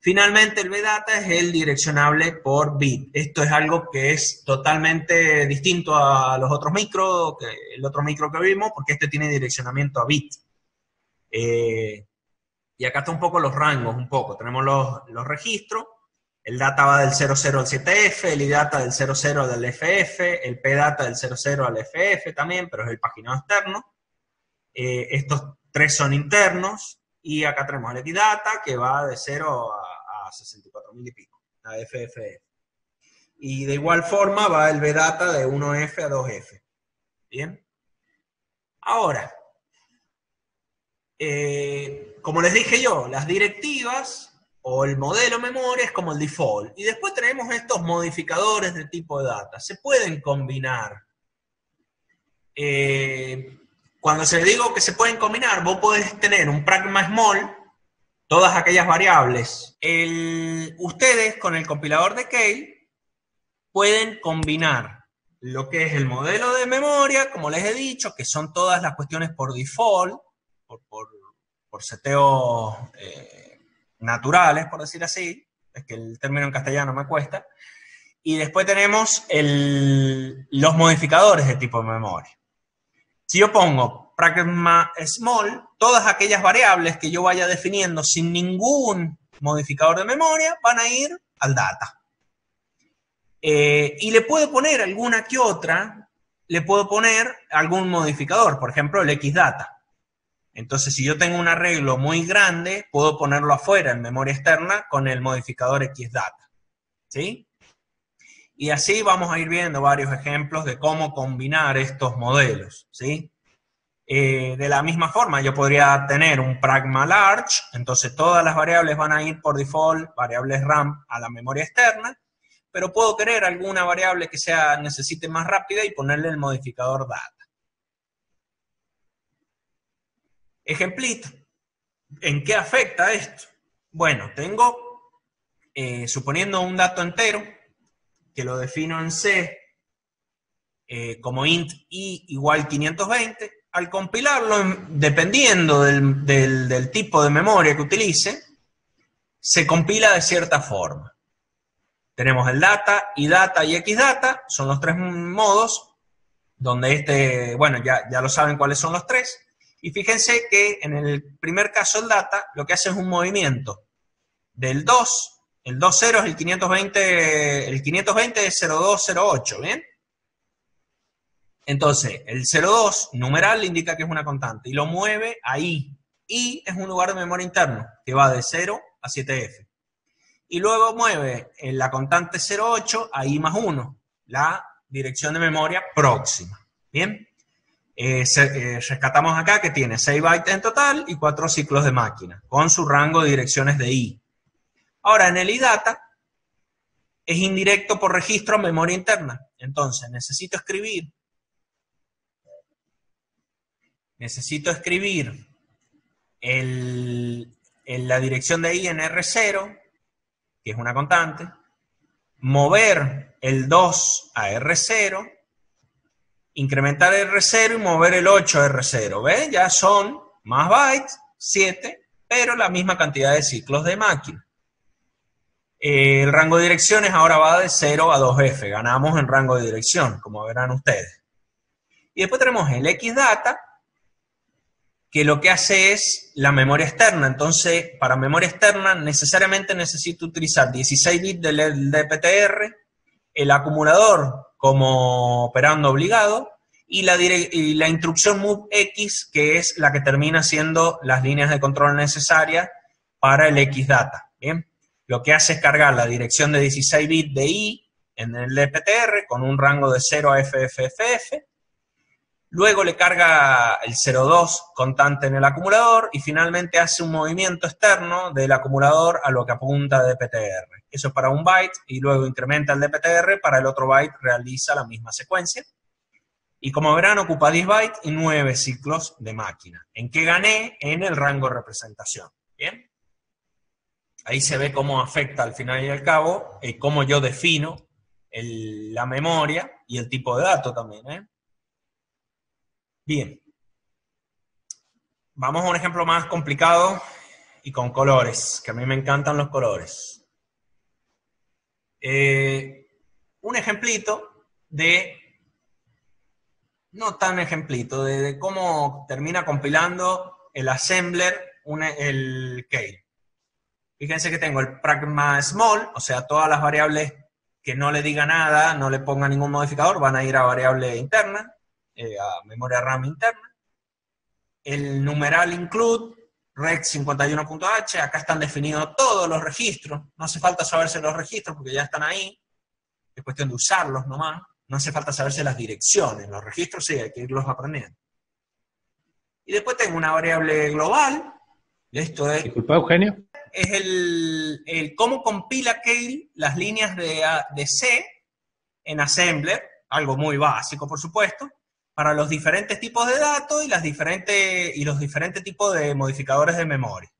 Finalmente, el bdata es el direccionable por bit. Esto es algo que es totalmente distinto a los otros micros, el otro micro que vimos, porque este tiene direccionamiento a bit. Y acá está un poco los rangos, Tenemos los registros. El data va del 00 al 7F, el idata del 00 al FF, el pdata del 00 al FF también, pero es el paginado externo. Estos 3 son internos. Y acá tenemos el xdata, que va de 0 a 64.000 y pico, a FFF. Y de igual forma va el bdata de 1F a 2F. ¿Bien? Ahora, como les dije yo, las directivas o el modelo memoria es como el default. Y después tenemos estos modificadores de tipo de data. Se pueden combinar. Cuando se digo que se pueden combinar, vos podés tener un pragma small, todas aquellas variables. Ustedes con el compilador de Keil pueden combinar lo que es el modelo de memoria, como les he dicho, que son todas las cuestiones por default, por seteos naturales, por decir así. Es que el término en castellano me cuesta. Y después tenemos los modificadores de tipo de memoria. Si yo pongo pragma small, todas aquellas variables que yo vaya definiendo sin ningún modificador de memoria van a ir al data. Y le puedo poner alguna que otra, le puedo poner algún modificador, por ejemplo el xdata. Entonces, si yo tengo un arreglo muy grande, puedo ponerlo afuera en memoria externa con el modificador xdata. ¿Sí? Y así vamos a ir viendo varios ejemplos de cómo combinar estos modelos, ¿sí? De la misma forma, yo podría tener un pragma large, entonces todas las variables van a ir por default, variables RAM, a la memoria externa, pero puedo querer alguna variable que necesite más rápida y ponerle el modificador data. Ejemplito. ¿En qué afecta esto? Bueno, tengo, suponiendo un dato entero, que lo defino en C como int i igual 520, al compilarlo, dependiendo del tipo de memoria que utilice, se compila de cierta forma. Tenemos el data, idata y xdata, son los tres modos, donde bueno, ya lo saben cuáles son los tres. Y fíjense que en el primer caso el data lo que hace es un movimiento del 2, el 2.0 es el 520 es 0208, ¿bien? Entonces, el 02 numeral indica que es una constante y lo mueve a i. I es un lugar de memoria interno que va de 0 a 7f. Y luego mueve la constante 08 a i más 1, la dirección de memoria próxima. ¿Bien? Rescatamos acá que tiene 6 bytes en total y 4 ciclos de máquina, con su rango de direcciones de i. Ahora, en el idata es indirecto por registro a memoria interna. Entonces, necesito escribir la dirección de i en R0, que es una constante, mover el 2 a R0, incrementar R0 y mover el 8 a R0. ¿Ven? Ya son más bytes, 7, pero la misma cantidad de ciclos de máquina. El rango de direcciones ahora va de 0 a 2F. Ganamos en rango de dirección, como verán ustedes. Y después tenemos el xdata, que lo que hace es la memoria externa. Entonces, para memoria externa necesariamente necesito utilizar 16 bits del DPTR, el acumulador como operando obligado y la instrucción MOVX, que es la que termina siendo las líneas de control necesarias para el xdata. ¿Bien? Lo que hace es cargar la dirección de 16 bits de i en el DPTR con un rango de 0 a FFFF. Luego le carga el 02 constante en el acumulador y finalmente hace un movimiento externo del acumulador a lo que apunta DPTR. Eso es para un byte y luego incrementa el DPTR, para el otro byte realiza la misma secuencia. Y como verán, ocupa 10 bytes y 9 ciclos de máquina. ¿En qué gané? En el rango de representación. ¿Bien? Ahí se ve cómo afecta al final y al cabo, cómo yo defino la memoria y el tipo de dato también, Bien, vamos a un ejemplo más complicado y con colores, que a mí me encantan los colores. Un ejemplito no tan ejemplito, de cómo termina compilando el assembler el Keil. Fíjense que tengo el pragma small, o sea, todas las variables que no le diga nada, no le ponga ningún modificador, van a ir a variable interna, a memoria RAM interna. El numeral include, rec51.h, acá están definidos todos los registros, no hace falta saberse los registros porque ya están ahí, es cuestión de usarlos nomás, no hace falta saberse las direcciones, los registros sí, hay que irlos aprendiendo. Y después tengo una variable global, y esto es... Disculpa, Eugenio. Es el cómo compila Keil las líneas de C en assembler, algo muy básico por supuesto, para los diferentes tipos de datos y los diferentes tipos de modificadores de memoria.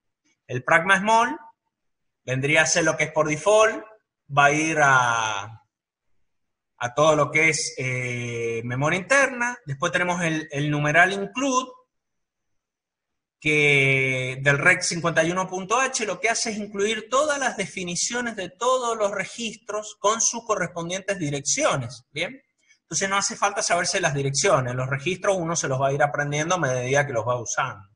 El pragma small vendría a ser lo que es por default, va a ir a todo lo que es memoria interna. Después tenemos el numeral include, que del rec51.h lo que hace es incluir todas las definiciones de todos los registros con sus correspondientes direcciones, ¿bien? Entonces no hace falta saberse las direcciones, los registros uno se los va a ir aprendiendo a medida que los va usando.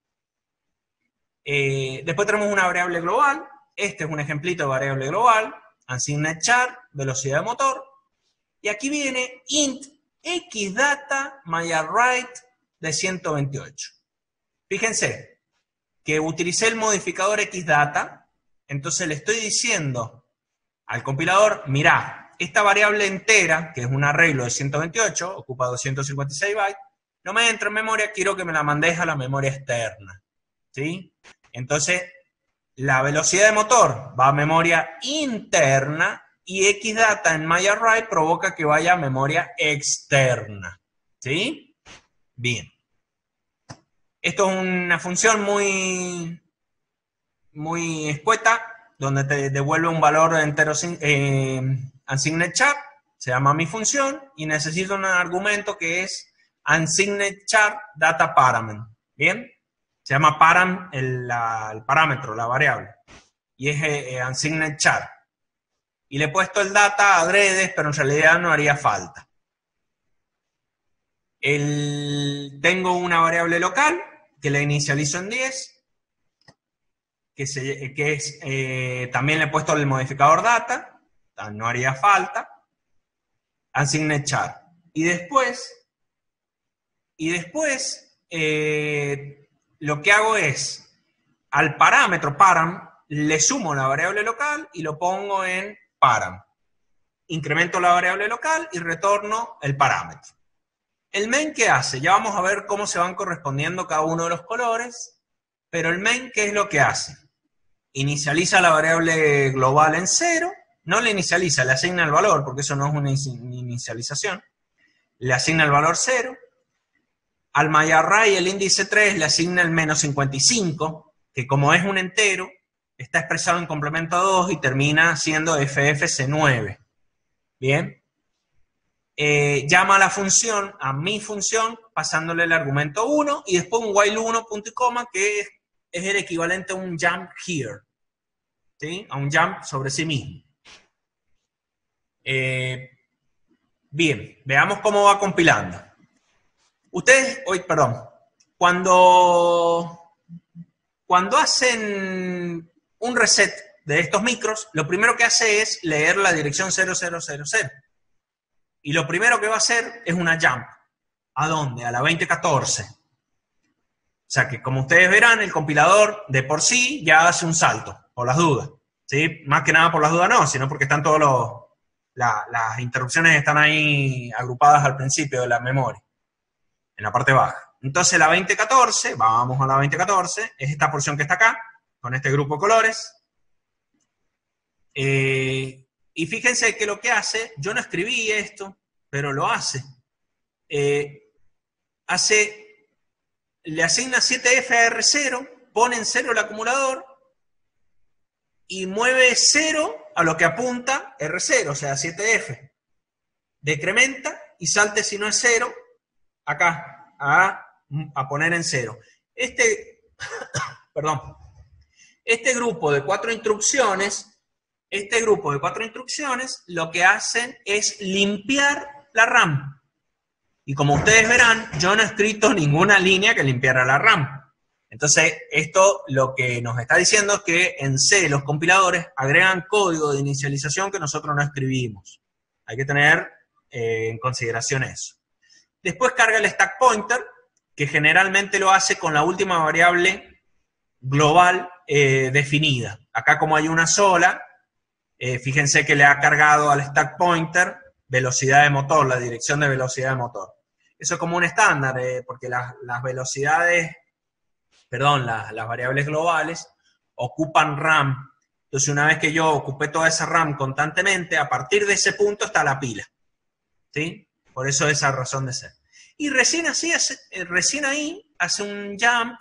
Después tenemos una variable global, este es un ejemplito de variable global, unsigned char, velocidad de motor, y aquí viene int xdata myWrite de 128. Fíjense que utilicé el modificador xdata, entonces le estoy diciendo al compilador, mirá, esta variable entera, que es un arreglo de 128, ocupa 256 bytes, no me entra en memoria, quiero que me la mandes a la memoria externa, ¿sí? Entonces, la velocidad de motor va a memoria interna y xdata en myWrite provoca que vaya a memoria externa, ¿sí? Bien. Esto es una función muy escueta, donde te devuelve un valor entero unsigned char, se llama mi función, y necesito un argumento que es unsigned char data parameter. ¿Bien? Se llama param el parámetro, la variable. y es unsigned char. Y le he puesto el data adredes, pero en realidad no haría falta. Tengo una variable local que la inicializo en 10, también le he puesto el modificador data, no haría falta, unsigned char. Y después lo que hago es, al parámetro param, le sumo la variable local y lo pongo en param. Incremento la variable local y retorno el parámetro. ¿El main qué hace? Ya vamos a ver cómo se van correspondiendo cada uno de los colores, pero el main, ¿qué es lo que hace? Inicializa la variable global en 0, no le inicializa, le asigna el valor, porque eso no es una inicialización, le asigna el valor 0, al myArray, el índice 3, le asigna el menos 55, que como es un entero, está expresado en complemento 2 y termina siendo ffc9. Bien. Llama a la función, a mi función, pasándole el argumento 1 y después un while 1, punto y coma, que es el equivalente a un jump here, ¿sí? A un jump sobre sí mismo. Bien, veamos cómo va compilando. Ustedes, cuando hacen un reset de estos micros, lo primero que hace es leer la dirección 0000. Y lo primero que va a hacer es una jump. ¿A dónde? A la 2014. O sea que, como ustedes verán, el compilador de por sí ya hace un salto, por las dudas. ¿Sí? Más que nada por las dudas no, sino porque están las interrupciones están ahí agrupadas al principio de la memoria, en la parte baja. Entonces la 2014, vamos a la 2014, es esta porción que está acá, con este grupo de colores. Y fíjense que lo que hace, yo no escribí esto, pero lo hace. Le asigna 7F a R0, pone en 0 el acumulador y mueve 0 a lo que apunta R0, o sea, 7F. Decrementa y salte si no es 0, acá, a poner en 0. Este grupo de 4 instrucciones... lo que hacen es limpiar la RAM. Y como ustedes verán, yo no he escrito ninguna línea que limpiara la RAM. Entonces, esto lo que nos está diciendo es que en C los compiladores agregan código de inicialización que nosotros no escribimos. Hay que tener en consideración eso. Después carga el stack pointer, que generalmente lo hace con la última variable global definida. Acá, como hay una sola, fíjense que le ha cargado al stack pointer velocidad de motor, la dirección de velocidad de motor. Eso es como un estándar, porque las variables globales ocupan RAM. Entonces, una vez que yo ocupé toda esa RAM constantemente, a partir de ese punto está la pila. ¿Sí? Por eso esa razón de ser. Y recién ahí hace un jump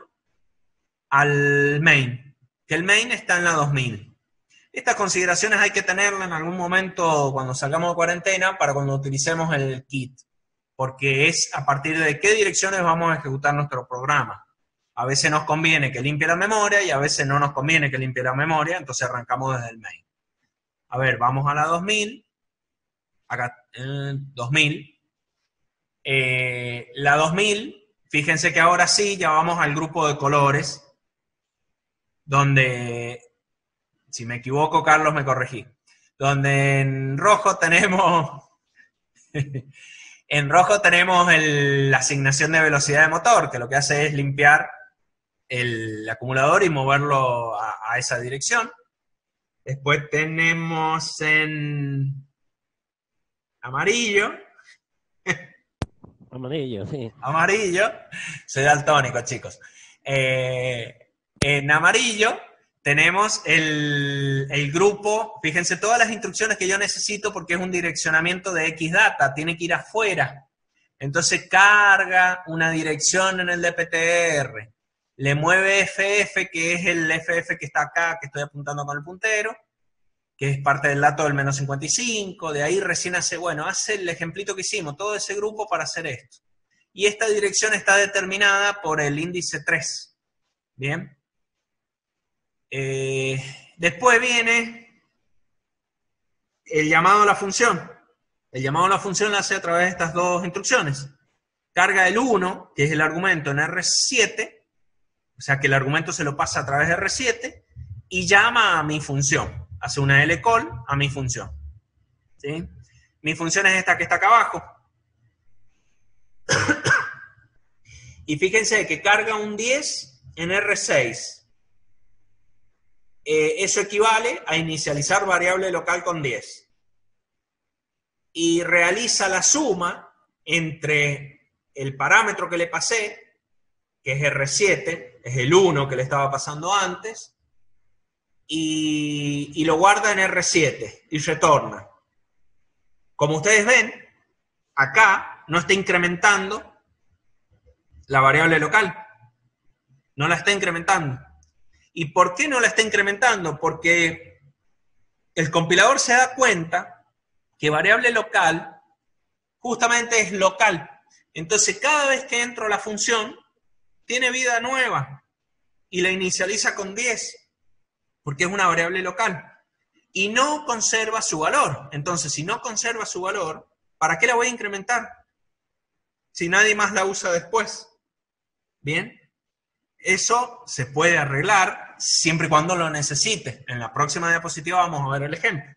al main, que el main está en la 2000. Estas consideraciones hay que tenerlas en algún momento cuando salgamos de cuarentena para cuando utilicemos el kit, porque es a partir de qué direcciones vamos a ejecutar nuestro programa. A veces nos conviene que limpie la memoria y a veces no nos conviene que limpie la memoria, entonces arrancamos desde el main. A ver, vamos a la 2000. Acá, 2000. La 2000, fíjense que ahora sí, ya vamos al grupo de colores, donde... Si me equivoco, Carlos, me corregí. Donde en rojo tenemos... en rojo tenemos la asignación de velocidad de motor, que lo que hace es limpiar el acumulador y moverlo a esa dirección. Después tenemos en amarillo. Amarillo, sí. Amarillo. Soy daltónico, chicos. En amarillo... tenemos el grupo, fíjense todas las instrucciones que yo necesito porque es un direccionamiento de Xdata, tiene que ir afuera. Entonces carga una dirección en el DPTR, le mueve FF, que es el FF que está acá, que estoy apuntando con el puntero, que es parte del dato del menos 55, de ahí recién hace el ejemplito que hicimos, todo ese grupo para hacer esto. Y esta dirección está determinada por el índice 3. Bien. Después viene el llamado a la función. El llamado a la función lo hace a través de estas dos instrucciones. Carga el 1, que es el argumento, en R7, o sea que el argumento se lo pasa a través de R7, y llama a mi función. Hace una lcall a mi función. ¿Sí? Mi función es esta que está acá abajo. Y fíjense que carga un 10 en R6. Eso equivale a inicializar variable local con 10. Y realiza la suma entre el parámetro que le pasé, que es R7, es el 1 que le estaba pasando antes, y lo guarda en R7 y retorna. Como ustedes ven, acá no está incrementando la variable local. No la está incrementando. ¿Y por qué no la está incrementando? Porque el compilador se da cuenta que variable local justamente es local. Entonces, cada vez que entro a la función, tiene vida nueva y la inicializa con 10, porque es una variable local. Y no conserva su valor. Entonces, si no conserva su valor, ¿para qué la voy a incrementar? Si nadie más la usa después. Bien, eso se puede arreglar siempre y cuando lo necesite. En la próxima diapositiva vamos a ver el ejemplo.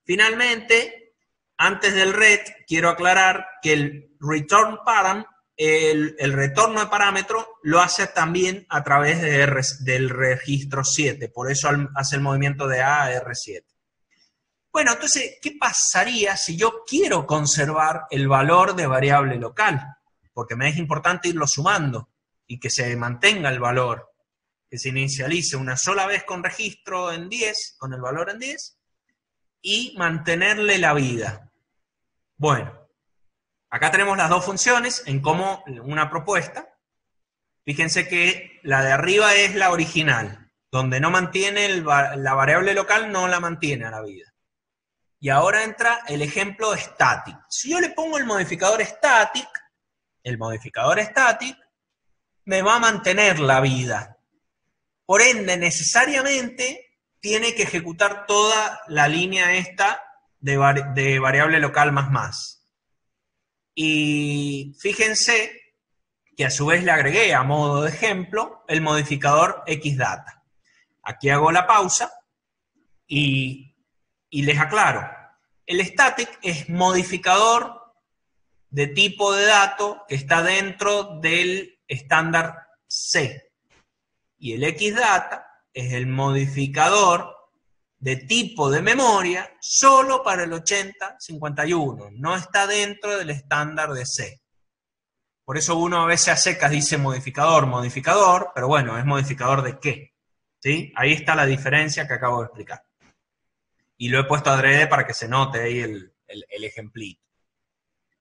Finalmente, antes del ret, quiero aclarar que el return param, el retorno de parámetro, lo hace también a través del registro 7. Por eso hace el movimiento de A a R7. Bueno, entonces, ¿qué pasaría si yo quiero conservar el valor de variable local? Porque me es importante irlo sumando y que se mantenga el valor, que se inicialice una sola vez con registro en 10, con el valor en 10, y mantenerle la vida. Bueno, acá tenemos las dos funciones en como una propuesta. Fíjense que la de arriba es la original, donde no mantiene la variable local, no la mantiene a la vida. Y ahora entra el ejemplo static. Si yo le pongo el modificador static me va a mantener la vida. Por ende, necesariamente tiene que ejecutar toda la línea esta de variable local más. Y fíjense que a su vez le agregué a modo de ejemplo el modificador xdata. Aquí hago la pausa y les aclaro. El static es modificador de tipo de dato que está dentro del estándar C. Y el xdata es el modificador de tipo de memoria solo para el 8051. No está dentro del estándar de C. Por eso uno a veces a secas dice modificador, pero bueno, ¿es modificador de qué? ¿Sí? Ahí está la diferencia que acabo de explicar. Y lo he puesto adrede para que se note ahí el ejemplito.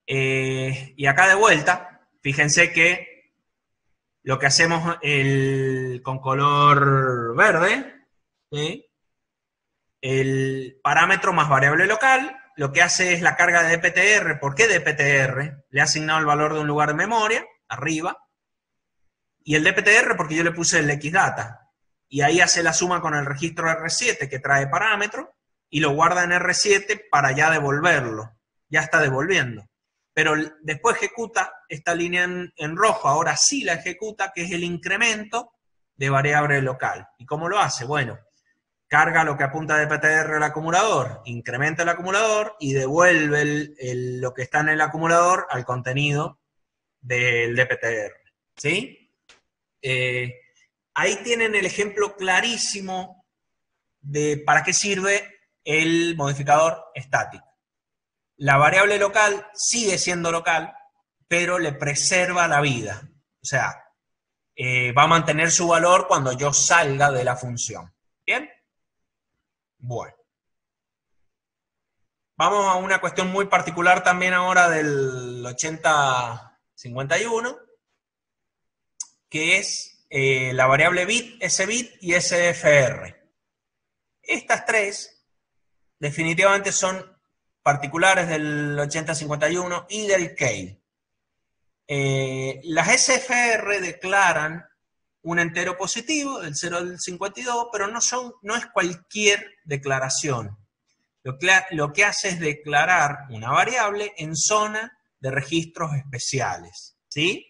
Y acá de vuelta, fíjense que lo que hacemos con color verde, ¿sí? El parámetro más variable local, lo que hace es la carga de dptr. ¿Por qué dptr? Le ha asignado el valor de un lugar de memoria, arriba, y el dptr porque yo le puse el xdata. Y ahí hace la suma con el registro R7 que trae parámetro, y lo guarda en R7 para ya devolverlo. Ya está devolviendo. Pero después ejecuta esta línea en rojo, ahora sí la ejecuta, que es el incremento de variable local. ¿Y cómo lo hace? Bueno, carga lo que apunta de dptr al acumulador, incrementa el acumulador y devuelve lo que está en el acumulador al contenido del dptr. ¿Sí? Ahí tienen el ejemplo clarísimo de para qué sirve el modificador static. La variable local sigue siendo local, pero le preserva la vida. O sea, va a mantener su valor cuando yo salga de la función. ¿Bien? Bueno. Vamos a una cuestión muy particular también ahora del 8051, que es la variable bit, sbit y sfr. Estas tres definitivamente son particulares del 8051 y del Keil. Las SFR declaran un entero positivo, del 0 al 52, pero no es cualquier declaración. Lo que hace es declarar una variable en zona de registros especiales, ¿sí?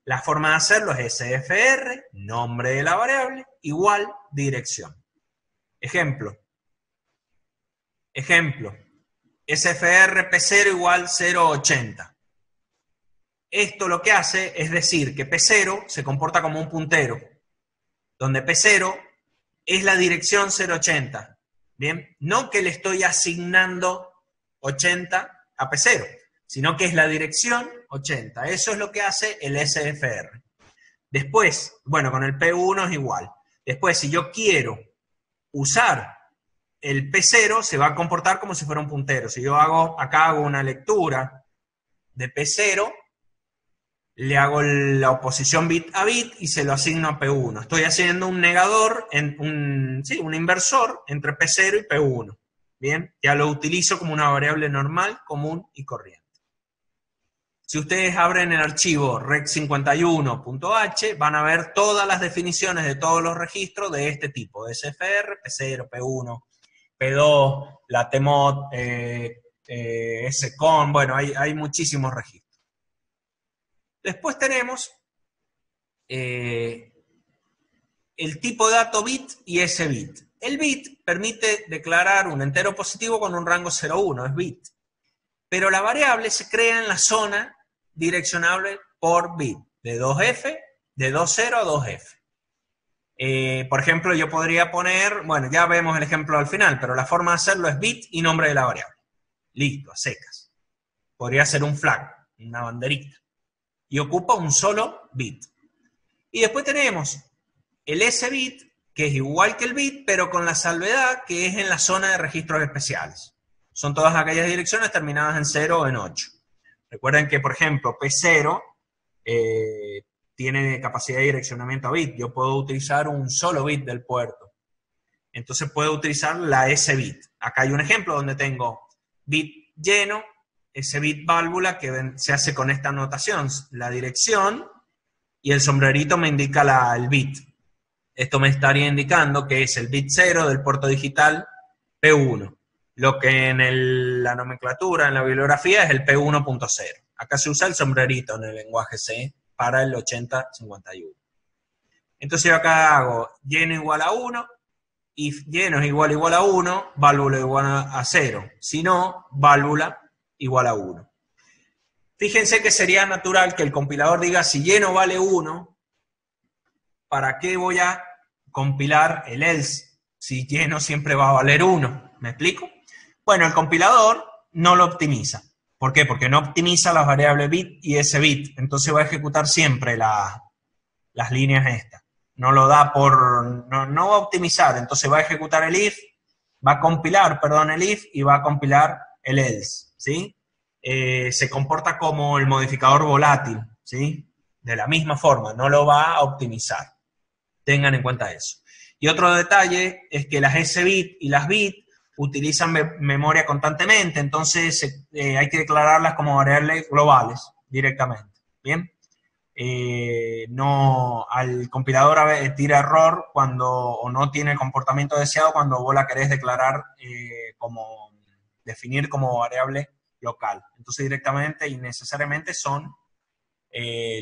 La forma de hacerlo es SFR, nombre de la variable, igual dirección. Ejemplo, SFR P0 igual 080. Esto lo que hace es decir que P0 se comporta como un puntero, donde P0 es la dirección 080. Bien, no que le estoy asignando 80 a P0, sino que es la dirección 80. Eso es lo que hace el SFR. Después, bueno, con el P1 es igual. Después, si yo quiero usar el P0, se va a comportar como si fuera un puntero. Si yo acá hago una lectura de P0, le hago la oposición bit a bit y se lo asigno a P1. Estoy haciendo un negador, un inversor entre P0 y P1. Bien, ya lo utilizo como una variable normal, común y corriente. Si ustedes abren el archivo rec51.h, van a ver todas las definiciones de todos los registros de este tipo, de SFR, P0, P1, P2, la tmod, scon, bueno, hay muchísimos registros. Después tenemos el tipo de dato bit y ese bit. El bit permite declarar un entero positivo con un rango 0,1, es bit. Pero la variable se crea en la zona direccionable por bit, de 2F, de 2.0 a 2F. Por ejemplo, yo podría poner, bueno, ya vemos el ejemplo al final, pero la forma de hacerlo es bit y nombre de la variable. Listo, a secas. Podría ser un flag, una banderita. Y ocupa un solo bit. Y después tenemos el S-bit, que es igual que el bit, pero con la salvedad que es en la zona de registros especiales. Son todas aquellas direcciones terminadas en 0 o en 8. Recuerden que, por ejemplo, P0 tiene capacidad de direccionamiento a bit. Yo puedo utilizar un solo bit del puerto. Entonces puedo utilizar la S-bit. Acá hay un ejemplo donde tengo bit lleno, ese bit válvula que se hace con esta notación, la dirección, y el sombrerito me indica el bit. Esto me estaría indicando que es el bit 0 del puerto digital P1. Lo que en la nomenclatura, en la bibliografía, es el P1.0. Acá se usa el sombrerito en el lenguaje C para el 8051. Entonces yo acá hago lleno igual a 1, if lleno es igual a 1, válvula igual a 0. Si no, válvula igual a 1. Fíjense que sería natural que el compilador diga, si lleno vale 1, ¿para qué voy a compilar el else? Si lleno siempre va a valer 1. ¿Me explico? Bueno, el compilador no lo optimiza. ¿Por qué? Porque no optimiza las variables bit y ese bit. Entonces va a ejecutar siempre las líneas estas. No lo da no va a optimizar. Entonces va a ejecutar el if, va a compilar, perdón, el if y va a compilar el else, ¿sí? Se comporta como el modificador volátil, ¿sí? De la misma forma, no lo va a optimizar. Tengan en cuenta eso. Y otro detalle es que las S-bit y las bit utilizan memoria constantemente, entonces hay que declararlas como variables globales directamente. ¿Bien? No, al compilador tira error o no tiene el comportamiento deseado cuando vos la querés declarar definir como variable local. Entonces directamente y necesariamente son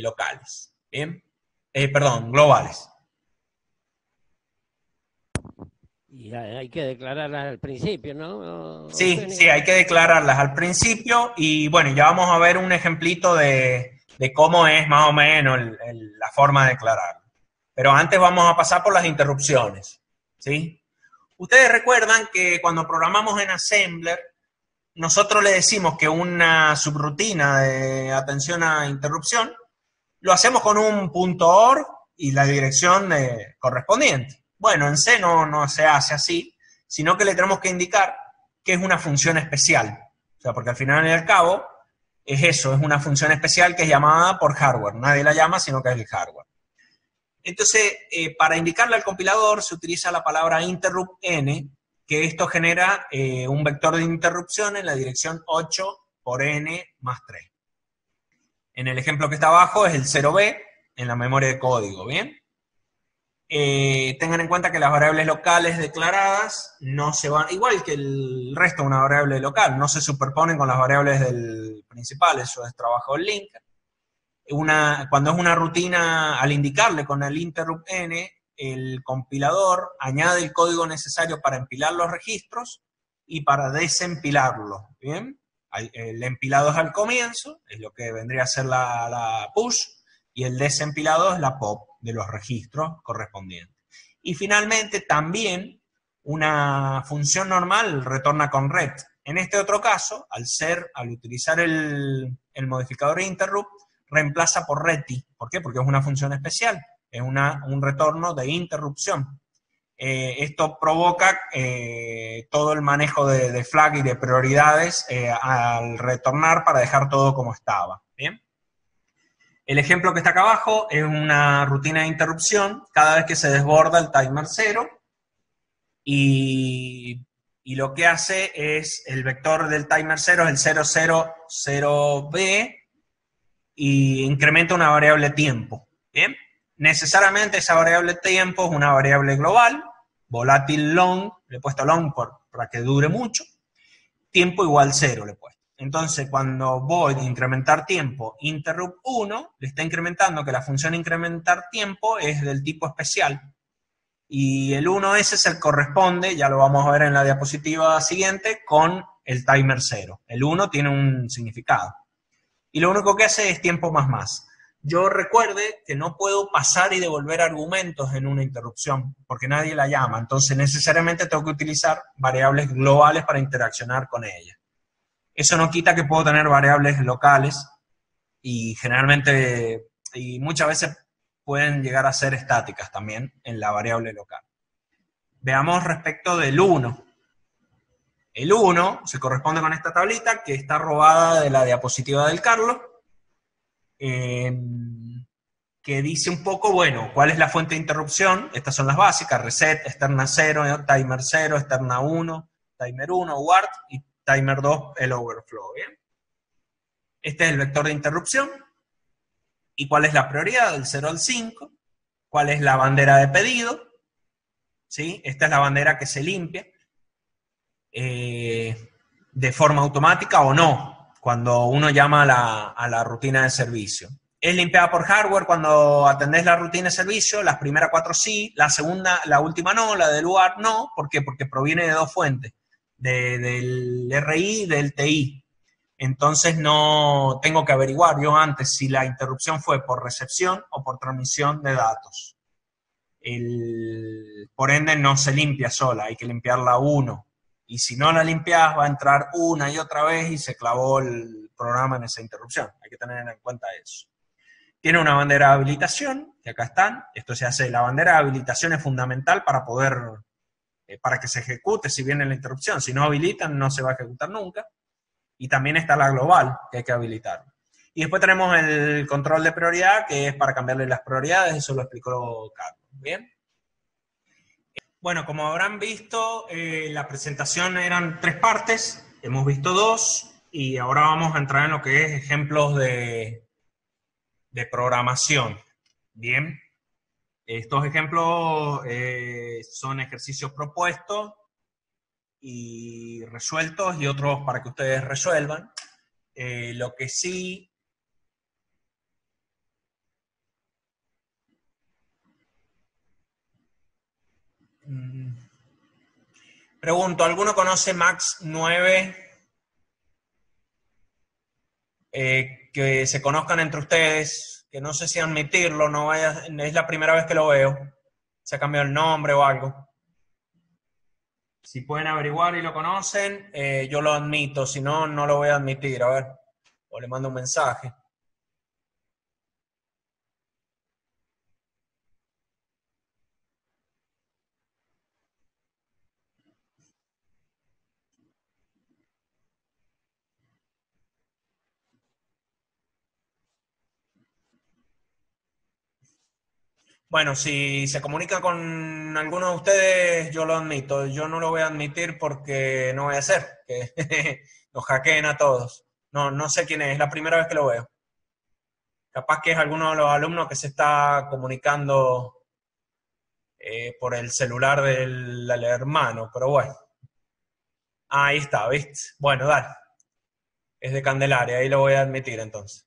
locales. ¿Bien? Globales. Y hay que declararlas al principio, ¿no? Sí, hay que declararlas al principio y bueno, ya vamos a ver un ejemplito de cómo es más o menos la forma de declarar. Pero antes vamos a pasar por las interrupciones, ¿sí? Ustedes recuerdan que cuando programamos en Assembler, nosotros le decimos que una subrutina de atención a interrupción lo hacemos con un .org y la dirección correspondiente. Bueno, en C no se hace así, sino que le tenemos que indicar que es una función especial. O sea, porque al final y al cabo es eso, es una función especial que es llamada por hardware. Nadie la llama, sino que es el hardware. Entonces, para indicarle al compilador se utiliza la palabra interrupt n, que esto genera un vector de interrupción en la dirección 8 por n más 3. En el ejemplo que está abajo es el 0b en la memoria de código, ¿bien? tengan en cuenta que las variables locales declaradas no se van, igual que el resto de una variable local, no se superponen con las variables del principal, eso es trabajo del linker. Cuando es una rutina, al indicarle con el interrupt n, el compilador añade el código necesario para empilar los registros y para desempilarlos, ¿bien? El empilado es al comienzo, es lo que vendría a ser la push, y el desempilado es la pop de los registros correspondientes. Y finalmente también una función normal retorna con ret. En este otro caso, al utilizar el modificador interrupt, reemplaza por reti. ¿Por qué? Porque es una función especial, es un retorno de interrupción. Esto provoca todo el manejo de flag y de prioridades al retornar para dejar todo como estaba. ¿Bien? El ejemplo que está acá abajo es una rutina de interrupción cada vez que se desborda el timer 0 y lo que hace es el vector del timer 0 es el 000B y incrementa una variable tiempo. ¿Bien? Necesariamente esa variable tiempo es una variable global, volátil long, le he puesto long para que dure mucho, tiempo igual 0 le he puesto. Entonces, cuando voy a incrementar tiempo interrupt 1, le está incrementando que la función incrementar tiempo es del tipo especial. Y el 1S se corresponde, ya lo vamos a ver en la diapositiva siguiente, con el timer 0. El 1 tiene un significado. Y lo único que hace es tiempo más. Yo recuerde que no puedo pasar y devolver argumentos en una interrupción, porque nadie la llama. Entonces, necesariamente tengo que utilizar variables globales para interaccionar con ella. Eso no quita que puedo tener variables locales y generalmente, y muchas veces pueden llegar a ser estáticas también en la variable local. Veamos respecto del 1. El 1 se corresponde con esta tablita que está robada de la diapositiva del Carlos, que dice un poco, bueno, cuál es la fuente de interrupción. Estas son las básicas: reset, externa 0, timer 0, externa 1, timer 1, wart y timer 2, el overflow. ¿Bien? Este es el vector de interrupción. ¿Y cuál es la prioridad? Del 0 al 5. ¿Cuál es la bandera de pedido? ¿Sí? Esta es la bandera que se limpia de forma automática o no, cuando uno llama a la rutina de servicio. Es limpiada por hardware cuando atendés la rutina de servicio, las primeras 4 sí, la segunda, la última no, la del UART no. ¿Por qué? Porque proviene de dos fuentes, del RI y del TI. Entonces no tengo que averiguar yo antes si la interrupción fue por recepción o por transmisión de datos. Por ende no se limpia sola, hay que limpiarla uno. Y si no la limpias, va a entrar una y otra vez y se clavó el programa en esa interrupción. Hay que tener en cuenta eso. Tiene una bandera de habilitación, que acá están. Esto se hace, la bandera de habilitación es fundamental para poder, para que se ejecute si viene la interrupción. Si no habilitan, no se va a ejecutar nunca. Y también está la global, que hay que habilitar. Y después tenemos el control de prioridad, que es para cambiarle las prioridades. Eso lo explicó Carlos. ¿Bien? Bueno, como habrán visto, la presentación eran 3 partes, hemos visto 2, y ahora vamos a entrar en lo que es ejemplos de programación. Bien, estos ejemplos son ejercicios propuestos y resueltos, y otros para que ustedes resuelvan. Lo que sí... Pregunto, ¿alguno conoce Max 9? Que se conozcan entre ustedes, que no sé si admitirlo, no vaya, es la primera vez que lo veo. Se ha cambiado el nombre o algo. Si pueden averiguar y lo conocen, yo lo admito, si no, no lo voy a admitir. A ver, o le mando un mensaje. Bueno, si se comunica con alguno de ustedes, yo lo admito. Yo no lo voy a admitir porque no voy a hacer que nos hackeen a todos. No sé quién es la primera vez que lo veo. Capaz que es alguno de los alumnos que se está comunicando por el celular del hermano, pero bueno. Ahí está, ¿viste? Bueno, dale. Es de Candelaria, ahí lo voy a admitir entonces.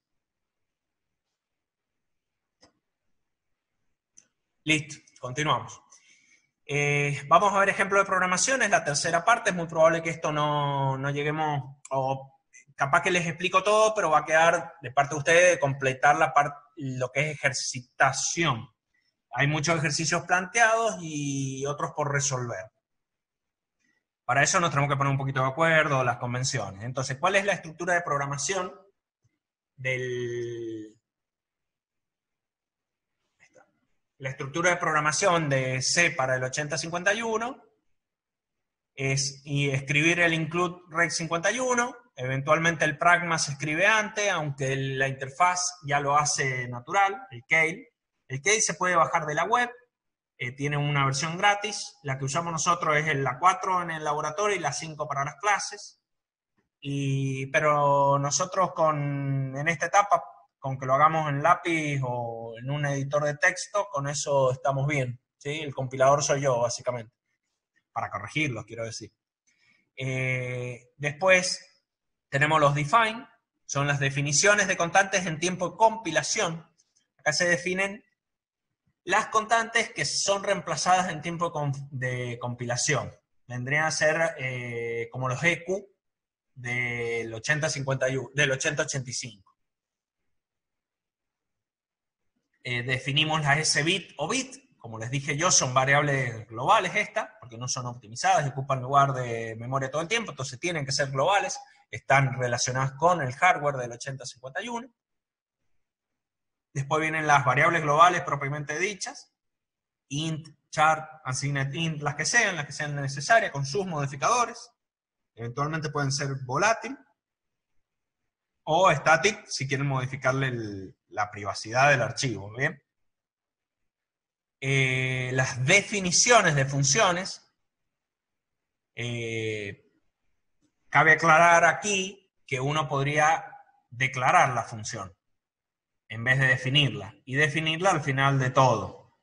Listo, continuamos. Vamos a ver ejemplos de programación, es la tercera parte, es muy probable que esto no lleguemos, o capaz que les explico todo, pero va a quedar de parte de ustedes completar lo que es ejercitación. Hay muchos ejercicios planteados y otros por resolver. Para eso nos tenemos que poner un poquito de acuerdo, las convenciones. Entonces, ¿cuál es la estructura de programación La estructura de programación de C para el 8051 es escribir el include rect 51, eventualmente el pragma se escribe antes, aunque la interfaz ya lo hace natural, el Keil. El Keil se puede bajar de la web, tiene una versión gratis, la que usamos nosotros es la 4 en el laboratorio y la 5 para las clases, pero nosotros en esta etapa, con que lo hagamos en lápiz o en un editor de texto, con eso estamos bien, ¿sí? El compilador soy yo, básicamente, para corregirlos, quiero decir. Después tenemos los define, son las definiciones de constantes en tiempo de compilación. Acá se definen las constantes que son reemplazadas en tiempo de compilación. Vendrían a ser como los EQ del 8085. Definimos las S-bit o bit, como les dije yo, son variables globales estas, porque no son optimizadas y ocupan lugar de memoria todo el tiempo, entonces tienen que ser globales, están relacionadas con el hardware del 8051. Después vienen las variables globales propiamente dichas, int, char, assigned int, las que sean necesarias, con sus modificadores. Eventualmente pueden ser volátil o static si quieren modificarle la privacidad del archivo, ¿bien? Las definiciones de funciones. Cabe aclarar aquí que uno podría declarar la función en vez de definirla, y definirla al final de todo.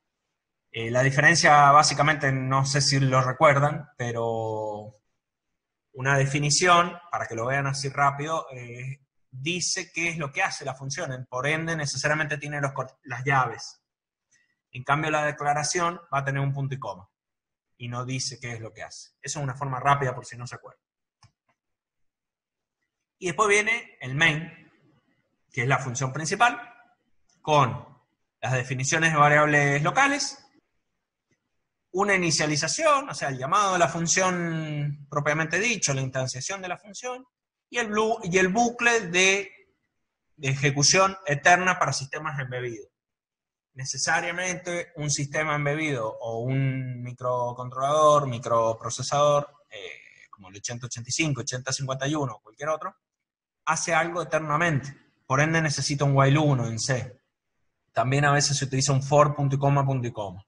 La diferencia básicamente, no sé si lo recuerdan, pero una definición, para que lo vean así rápido, dice qué es lo que hace la función, por ende necesariamente tiene las llaves. En cambio la declaración va a tener un punto y coma, y no dice qué es lo que hace. Eso es una forma rápida por si no se acuerdan. Y después viene el main, que es la función principal, con las definiciones de variables locales, una inicialización, o sea, el llamado de la función propiamente dicho, la instanciación de la función, y el bucle de ejecución eterna para sistemas embebidos. Necesariamente un sistema embebido o un microcontrolador, microprocesador, como el 8085, 8051 o cualquier otro, hace algo eternamente. Por ende necesita un while 1 en C. También a veces se utiliza un for, punto y coma, punto y coma.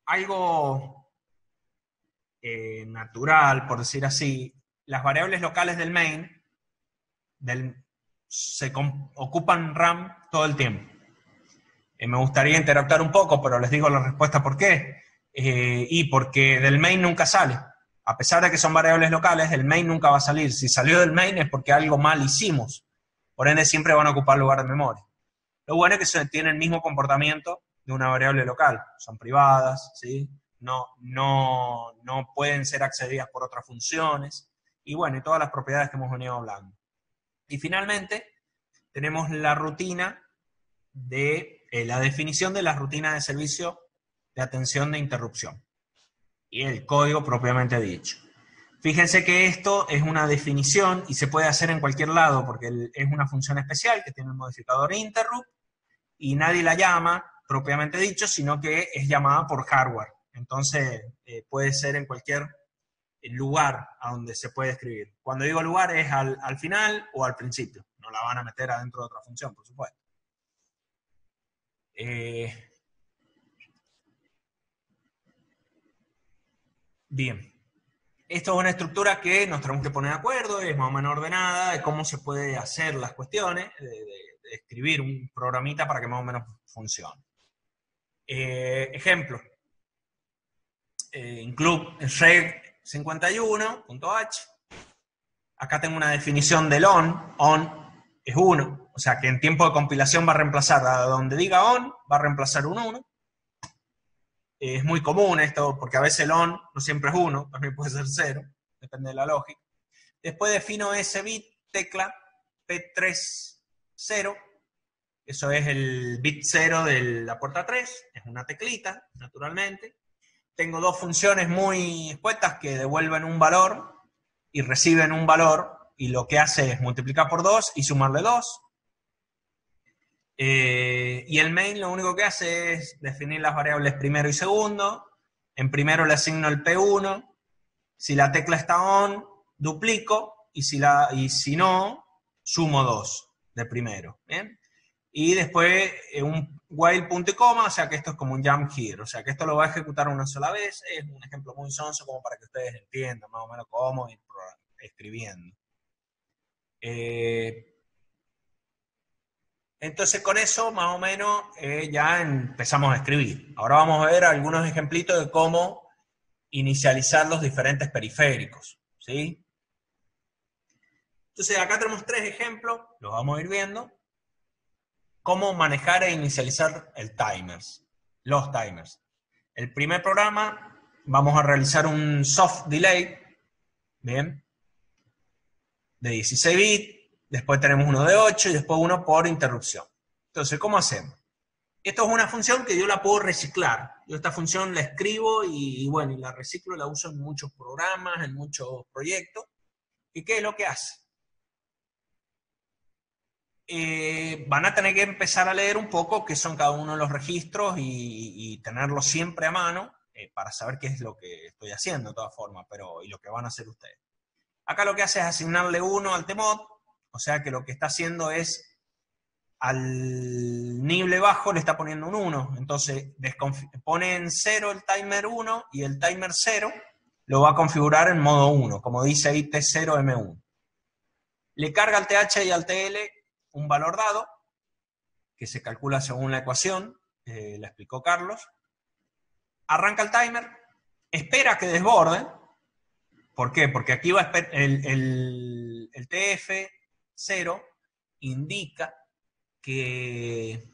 Algo natural, por decir así, las variables locales del main ocupan RAM todo el tiempo. Me gustaría interactuar un poco, pero les digo la respuesta por qué. Y porque del main nunca sale. A pesar de que son variables locales, el main nunca va a salir. Si salió del main es porque algo mal hicimos. Por ende siempre van a ocupar lugar de memoria. Lo bueno es que tienen el mismo comportamiento de una variable local. Son privadas, ¿sí? No pueden ser accedidas por otras funciones. Y bueno, y todas las propiedades que hemos venido hablando. Y finalmente, tenemos la rutina la definición de la rutina de servicio de atención de interrupción. Y el código propiamente dicho. Fíjense que esto es una definición y se puede hacer en cualquier lado porque es una función especial que tiene el modificador interrupt y nadie la llama propiamente dicho, sino que es llamada por hardware. Entonces puede ser en cualquier lugar a donde se puede escribir. Cuando digo lugar es al final o al principio. No la van a meter adentro de otra función, por supuesto. Bien. Esto es una estructura que nos tenemos que poner de acuerdo, es más o menos ordenada, de cómo se puede hacer las cuestiones, de escribir un programita para que más o menos funcione. Ejemplo, include reg51.h. Acá tengo una definición del on. On es 1. O sea que en tiempo de compilación va a reemplazar, a donde diga on, va a reemplazar un 1. Es muy común esto, porque a veces el on no siempre es 1, también puede ser 0, depende de la lógica. Después defino ese bit, tecla P30, eso es el bit 0 de la puerta 3, es una teclita, naturalmente. Tengo dos funciones muy escuetas que devuelven un valor y reciben un valor, y lo que hace es multiplicar por 2 y sumarle 2. Y el main lo único que hace es definir las variables primero y segundo. En primero le asigno el P1. Si la tecla está on, duplico, y si no, sumo 2 de primero. ¿Bien? Y después un while punto y coma, o sea que esto es como un jump here, o sea que esto lo va a ejecutar una sola vez. Es un ejemplo muy sonso como para que ustedes entiendan más o menos cómo ir escribiendo. Entonces con eso más o menos ya empezamos a escribir. Ahora vamos a ver algunos ejemplitos de cómo inicializar los diferentes periféricos, ¿sí? Entonces acá tenemos 3 ejemplos, los vamos a ir viendo. Cómo manejar e inicializar los timers. El primer programa, vamos a realizar un soft delay, bien, de 16 bits, después tenemos uno de 8 y después uno por interrupción. Entonces, ¿cómo hacemos? Esto es una función que yo la puedo reciclar. Yo esta función la escribo y bueno, y la reciclo, la uso en muchos programas, en muchos proyectos. ¿Y qué es lo que hace? Van a tener que empezar a leer un poco qué son cada uno de los registros y tenerlos siempre a mano para saber qué es lo que estoy haciendo de todas formas, y lo que van a hacer ustedes. Acá lo que hace es asignarle 1 al tmod, o sea que lo que está haciendo es al nible bajo le está poniendo un 1, entonces pone en 0 el timer 1 y el timer 0 lo va a configurar en modo 1, como dice ahí T0M1. Le carga al TH y al TL un valor dado, que se calcula según la ecuación, la explicó Carlos. Arranca el timer, espera que desborde. ¿Por qué? Porque aquí va el TF0 indica que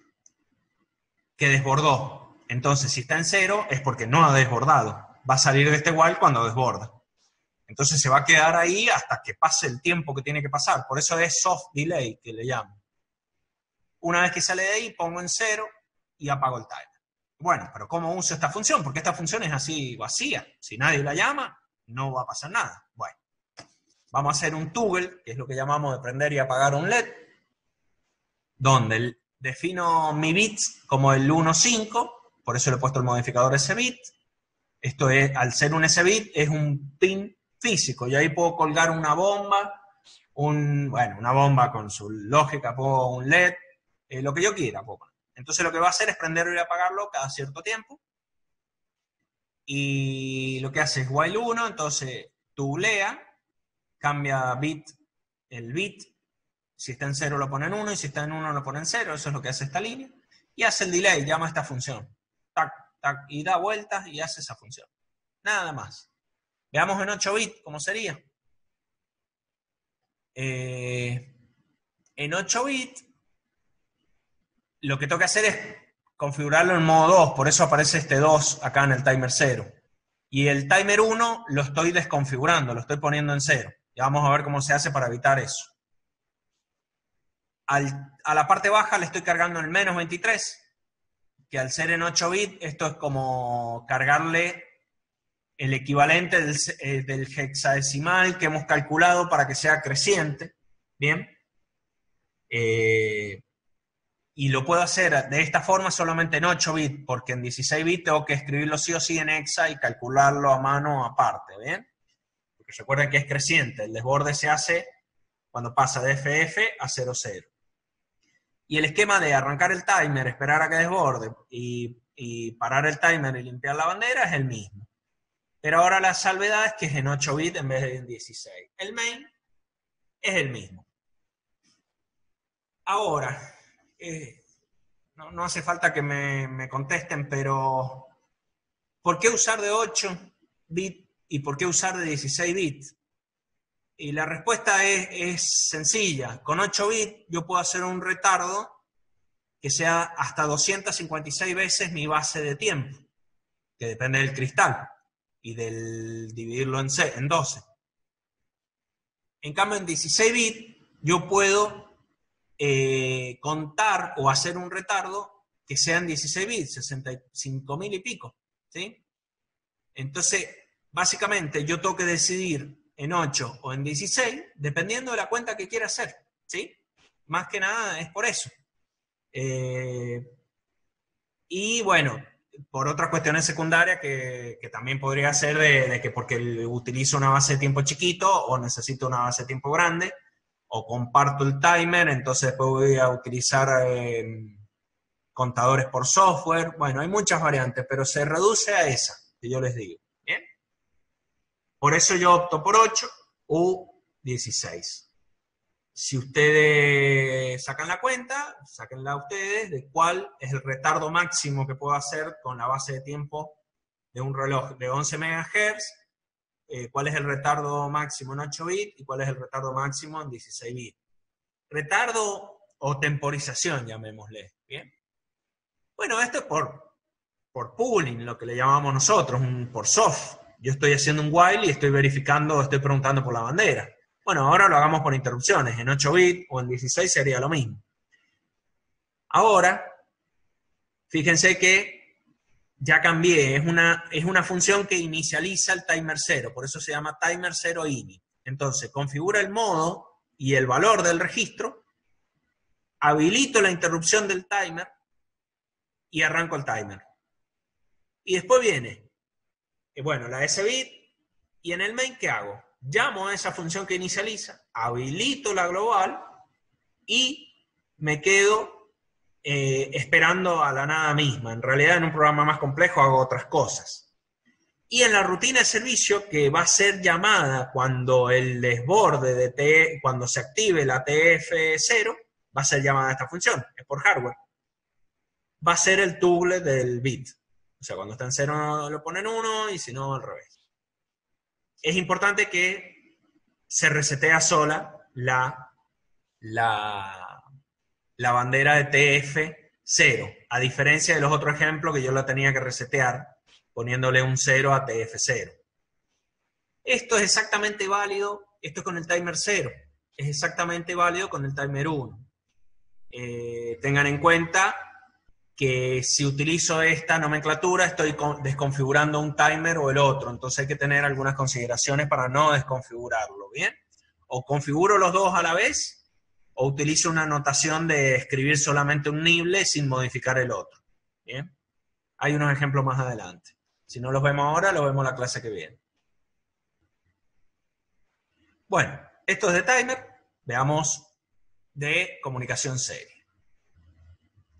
desbordó. Entonces, si está en 0, es porque no ha desbordado. Va a salir de este while cuando desborda. Entonces se va a quedar ahí hasta que pase el tiempo que tiene que pasar. Por eso es soft delay, que le llamo. Una vez que sale de ahí, pongo en 0 y apago el timer. Bueno, pero ¿cómo uso esta función? Porque esta función es así vacía. Si nadie la llama, no va a pasar nada. Bueno, vamos a hacer un toggle, que es lo que llamamos de prender y apagar un LED, donde defino mi bit como el 1.5, por eso le he puesto el modificador SBit. Esto es, al ser un SBit, es un pin físico, y ahí puedo colgar una bomba, una bomba con su lógica, puedo un LED, lo que yo quiera. Entonces lo que va a hacer es prenderlo y apagarlo cada cierto tiempo. Y lo que hace es while 1, entonces tooglea, cambia el bit, si está en 0 lo pone en 1, y si está en 1 lo pone en 0, eso es lo que hace esta línea. Y hace el delay, llama a esta función. Tac, tac, y da vueltas y hace esa función. Nada más. Veamos en 8 bits cómo sería. En 8 bits, lo que tengo que hacer es configurarlo en modo 2, por eso aparece este 2 acá en el timer 0. Y el timer 1 lo estoy desconfigurando, lo estoy poniendo en 0. Ya vamos a ver cómo se hace para evitar eso. A la parte baja le estoy cargando el menos 23, que al ser en 8 bits, esto es como cargarle el equivalente del hexadecimal que hemos calculado para que sea creciente. Bien. Y lo puedo hacer de esta forma solamente en 8 bits, porque en 16 bits tengo que escribirlo sí o sí en hexa y calcularlo a mano aparte, ¿bien? Porque recuerden que es creciente, el desborde se hace cuando pasa de FF a 00. Y el esquema de arrancar el timer, esperar a que desborde y parar el timer y limpiar la bandera es el mismo. Pero ahora la salvedad es que es en 8 bits en vez de en 16. El main es el mismo. Ahora, no hace falta que me contesten, pero ¿por qué usar de 8 bits y por qué usar de 16 bits? Y la respuesta es sencilla. Con 8 bits yo puedo hacer un retardo que sea hasta 256 veces mi base de tiempo, que depende del cristal y del dividirlo en 12. En cambio, en 16 bits yo puedo contar o hacer un retardo que sean 16 bits, 65.000 y pico, ¿sí? Entonces, básicamente yo tengo que decidir en 8 o en 16, dependiendo de la cuenta que quiera hacer, ¿sí? Más que nada es por eso. Y bueno, por otras cuestiones secundarias que también podría ser de que porque utilizo una base de tiempo chiquito o necesito una base de tiempo grande, o comparto el timer, entonces después voy a utilizar contadores por software. Bueno, hay muchas variantes, pero se reduce a esa que yo les digo. ¿Bien? Por eso yo opto por 8 u 16. Si ustedes sacan la cuenta, sáquenla ustedes de cuál es el retardo máximo que puedo hacer con la base de tiempo de un reloj de 11 MHz, cuál es el retardo máximo en 8 bits y cuál es el retardo máximo en 16 bits. Retardo o temporización, llamémosle. ¿Bien? Bueno, esto es por pooling, lo que le llamamos nosotros, por soft. Yo estoy haciendo un while y estoy verificando, estoy preguntando por la bandera. Bueno, ahora lo hagamos por interrupciones. En 8 bits o en 16 sería lo mismo. Ahora, fíjense que ya cambié. Es una función que inicializa el timer 0. Por eso se llama timer 0 init. Entonces, configura el modo y el valor del registro. Habilito la interrupción del timer y arranco el timer. Y después viene, bueno, la S-bit. Y en el main, ¿qué hago? Llamo a esa función que inicializa, habilito la global y me quedo esperando a la nada misma. En realidad, en un programa más complejo hago otras cosas. Y en la rutina de servicio, que va a ser llamada cuando el desborde cuando se active la TF0, va a ser llamada esta función, es por hardware. Va a ser el toggle del bit. O sea, cuando está en 0 lo ponen 1 y si no, al revés. Es importante que se resetea sola la bandera de TF0, a diferencia de los otros ejemplos que yo la tenía que resetear poniéndole un 0 a TF0. Esto es exactamente válido, esto es con el timer 0, es exactamente válido con el timer 1. Tengan en cuenta que si utilizo esta nomenclatura estoy desconfigurando un timer o el otro, entonces hay que tener algunas consideraciones para no desconfigurarlo, ¿bien? O configuro los dos a la vez, o utilizo una notación de escribir solamente un nibble sin modificar el otro, ¿bien? Hay unos ejemplos más adelante. Si no los vemos ahora, los vemos la clase que viene. Bueno, esto es de timer, veamos de comunicación serie.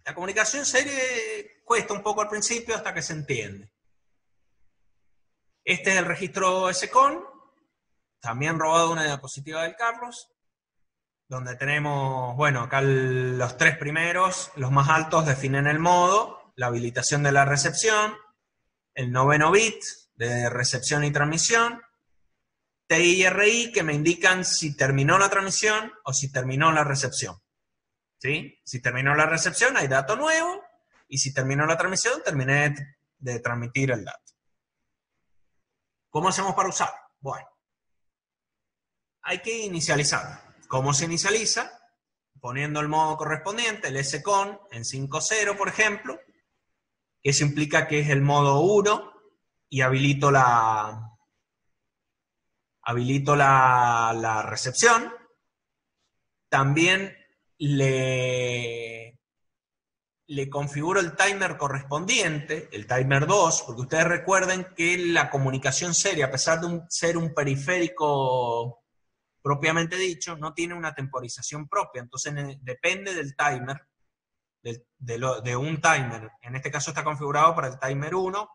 La comunicación serie cuesta un poco al principio hasta que se entiende. Este es el registro SCON, también robado de una diapositiva del Carlos, donde tenemos, bueno, acá los tres primeros, los más altos definen el modo, la habilitación de la recepción, el 9º bit de recepción y transmisión, TI y RI que me indican si terminó la transmisión o si terminó la recepción. ¿Sí? Si terminó la recepción hay dato nuevo y si terminó la transmisión terminé de transmitir el dato. ¿Cómo hacemos para usarlo? Bueno, hay que inicializar. ¿Cómo se inicializa? Poniendo el modo correspondiente, el SCON en 5.0 por ejemplo. Eso implica que es el modo 1 y habilito la recepción. También le configuro el timer correspondiente, el timer 2, porque ustedes recuerden que la comunicación serie, a pesar de ser un periférico propiamente dicho, no tiene una temporización propia, entonces depende del timer, de un timer. En este caso está configurado para el timer 1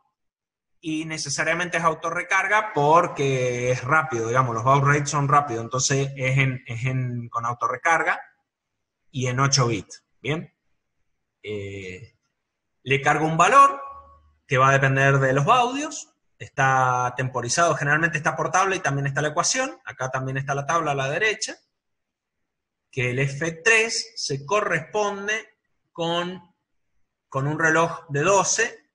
y necesariamente es autorrecarga porque es rápido, digamos, los baud rates son rápidos, entonces es con autorrecarga y en 8 bits, ¿bien? Le cargo un valor que va a depender de los baudios. Está temporizado, generalmente está por tabla y también está la ecuación. Acá también está la tabla a la derecha. Que el F3 se corresponde con un reloj de 12,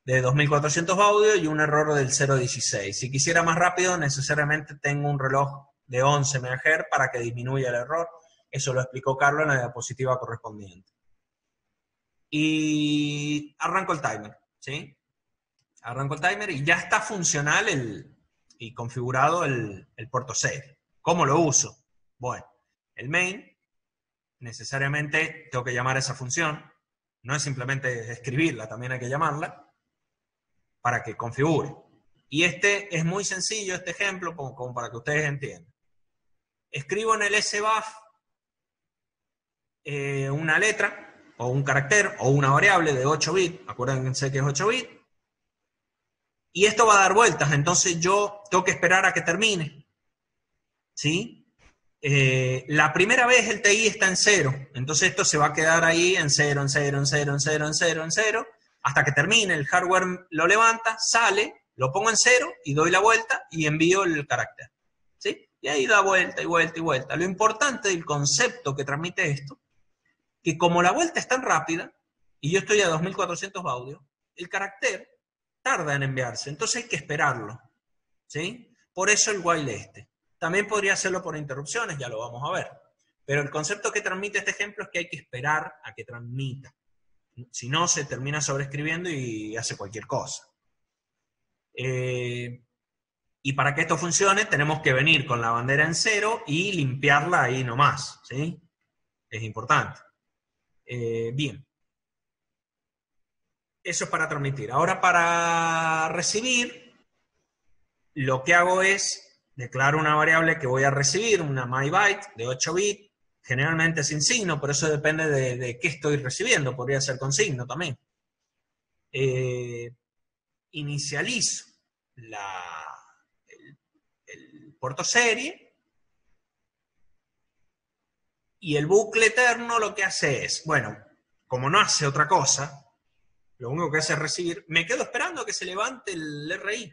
de 2400 baudios y un error del 0.16. Si quisiera más rápido, necesariamente tengo un reloj de 11 MHz para que disminuya el error. Eso lo explicó Carlos en la diapositiva correspondiente. Y arranco el timer, ¿sí? Arranco el timer y ya está funcional y configurado el puerto serie. ¿Cómo lo uso? Bueno, el main, necesariamente tengo que llamar a esa función. No es simplemente escribirla, también hay que llamarla para que configure. Y este es muy sencillo, este ejemplo, como para que ustedes entiendan. Escribo en el SBUF una letra, o un carácter, o una variable de 8 bits, acuérdense que es 8 bits, y esto va a dar vueltas, entonces yo tengo que esperar a que termine, ¿sí? La primera vez el TI está en 0, entonces esto se va a quedar ahí en 0, en 0, en 0, en 0, en 0, en 0, hasta que termine, el hardware lo levanta, sale, lo pongo en 0 y doy la vuelta y envío el carácter, ¿sí? Y ahí da vuelta y vuelta y vuelta. Lo importante del concepto que transmite esto, que como la vuelta es tan rápida, y yo estoy a 2400 baudios, el carácter tarda en enviarse, entonces hay que esperarlo, ¿sí? Por eso el while este. También podría hacerlo por interrupciones, ya lo vamos a ver. Pero el concepto que transmite este ejemplo es que hay que esperar a que transmita. Si no, se termina sobreescribiendo y hace cualquier cosa. Y para que esto funcione, tenemos que venir con la bandera en 0 y limpiarla ahí nomás, ¿sí? Es importante. Bien. Eso es para transmitir. Ahora para recibir, lo que hago es declaro una variable que voy a recibir, una myByte de 8 bits, generalmente sin signo, pero eso depende de qué estoy recibiendo, podría ser con signo también. Inicializo el puerto serie y el bucle eterno lo que hace es, bueno, como no hace otra cosa, lo único que hace es recibir, me quedo esperando a que se levante el RI.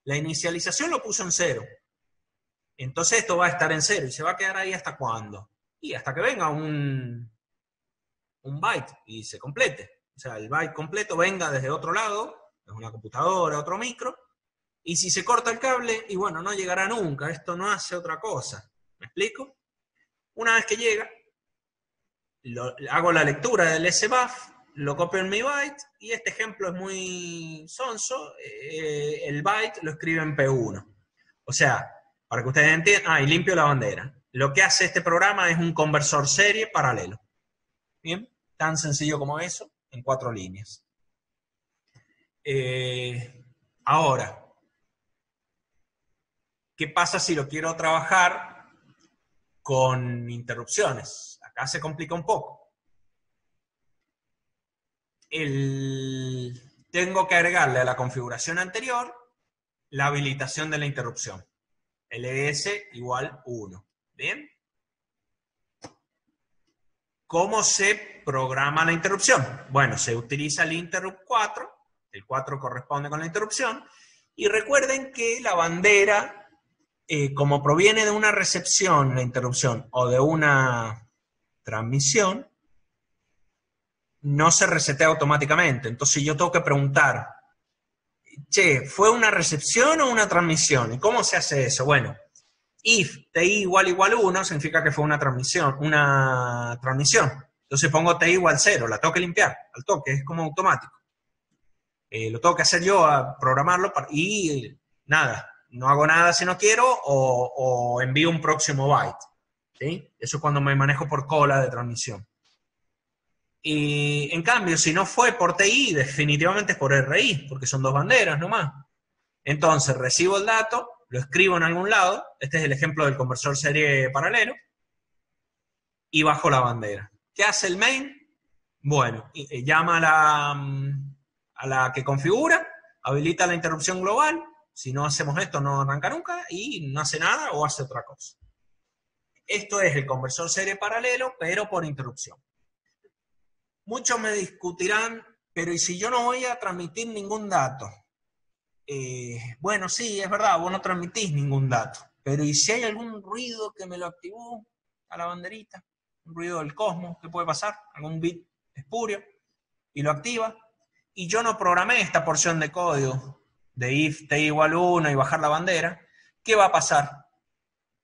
La inicialización lo puso en 0. Entonces esto va a estar en 0 y se va a quedar ahí hasta cuándo. Y hasta que venga un byte y se complete. O sea, el byte completo venga desde otro lado, es una computadora, otro micro, y si se corta el cable, y bueno, no llegará nunca, esto no hace otra cosa. ¿Me explico? Una vez que llega, hago la lectura del SBUF, lo copio en mi byte, y este ejemplo es muy sonso, el byte lo escribe en P1. O sea, para que ustedes entiendan, y limpio la bandera. Lo que hace este programa es un conversor serie paralelo. Bien, tan sencillo como eso, en 4 líneas. Ahora, ¿qué pasa si lo quiero trabajar con interrupciones? Acá se complica un poco. Tengo que agregarle a la configuración anterior la habilitación de la interrupción. LS igual 1. ¿Bien? ¿Cómo se programa la interrupción? Bueno, se utiliza el interrupt 4, el 4 corresponde con la interrupción, y recuerden que la bandera, como proviene de una recepción, la interrupción, o de una transmisión, no se resetea automáticamente. Entonces yo tengo que preguntar, che, ¿fue una recepción o una transmisión? ¿Y cómo se hace eso? Bueno, if TI igual 1 significa que fue una transmisión. Entonces pongo TI igual 0, la tengo que limpiar al toque, es como automático. Lo tengo que hacer yo a programarlo y nada, no hago nada si no quiero o envío un próximo byte. ¿Sí? Eso es cuando me manejo por cola de transmisión. Y en cambio, si no fue por TI, definitivamente es por RI, porque son 2 banderas nomás. Entonces, recibo el dato, lo escribo en algún lado, este es el ejemplo del conversor serie paralelo, y bajo la bandera. ¿Qué hace el main? Bueno, llama a la que configura, habilita la interrupción global, si no hacemos esto no arranca nunca, y no hace nada o hace otra cosa. Esto es el conversor serie paralelo, pero por interrupción. Muchos me discutirán, pero ¿y si yo no voy a transmitir ningún dato? Bueno, sí, es verdad, vos no transmitís ningún dato, pero ¿y si hay algún ruido que me lo activó a la banderita? Un ruido del cosmos, ¿qué puede pasar? Algún bit espurio, y lo activa. Y yo no programé esta porción de código de if t igual 1 y bajar la bandera. ¿Qué va a pasar